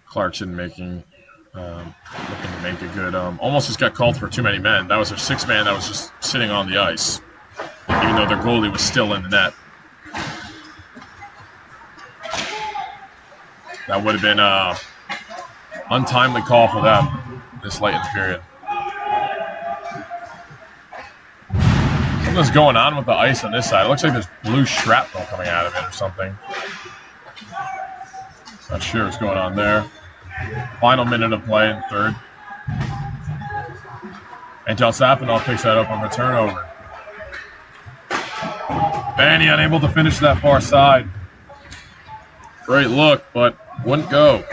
Clarkson looking to make a good, almost just got called for too many men. That was their 6th man that was just sitting on the ice, even though their goalie was still in the net. That would have been an untimely call for them this late in the period. Something's going on with the ice on this side. It looks like there's blue shrapnel coming out of it or something. Not sure what's going on there. Final minute of play in third. Antel Sapanov picks that up on the turnover. Vanny unable to finish that far side. Great look, but wouldn't go.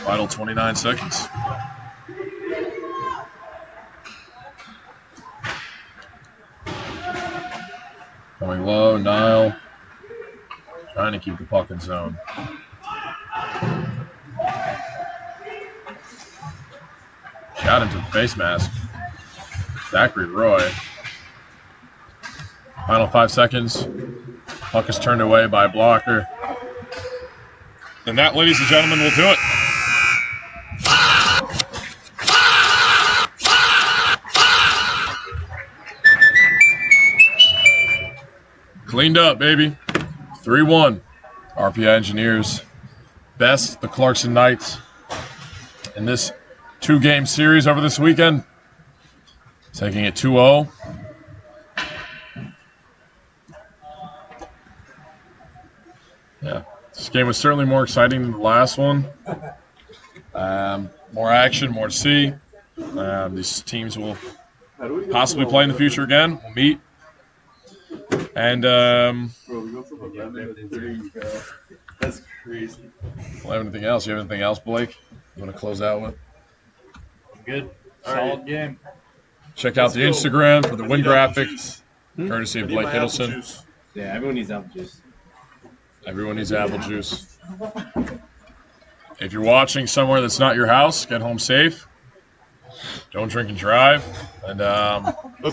Final 29 seconds. Going low, Nile. Trying to keep the puck in zone. Shot into the face mask. Zachary Roy. Final 5 seconds. Puck is turned away by a blocker. And that, ladies and gentlemen, will do it. Cleaned up, baby. 3-1. RPI Engineers best the Clarkson Knights in this 2-game series over this weekend. Taking it 2-0. Yeah, this game was certainly more exciting than the last one. More action, more to see. These teams will possibly play in the future again. We'll meet. And That's crazy. we'll have anything else? You have anything else, Blake? You want to close out with? Good. Solid game. Check out the Instagram for the win graphic, courtesy of Blake Hiddleston. Yeah, everyone needs apple juice. Everyone needs apple juice. If you're watching somewhere that's not your house, get home safe. Don't drink and drive. And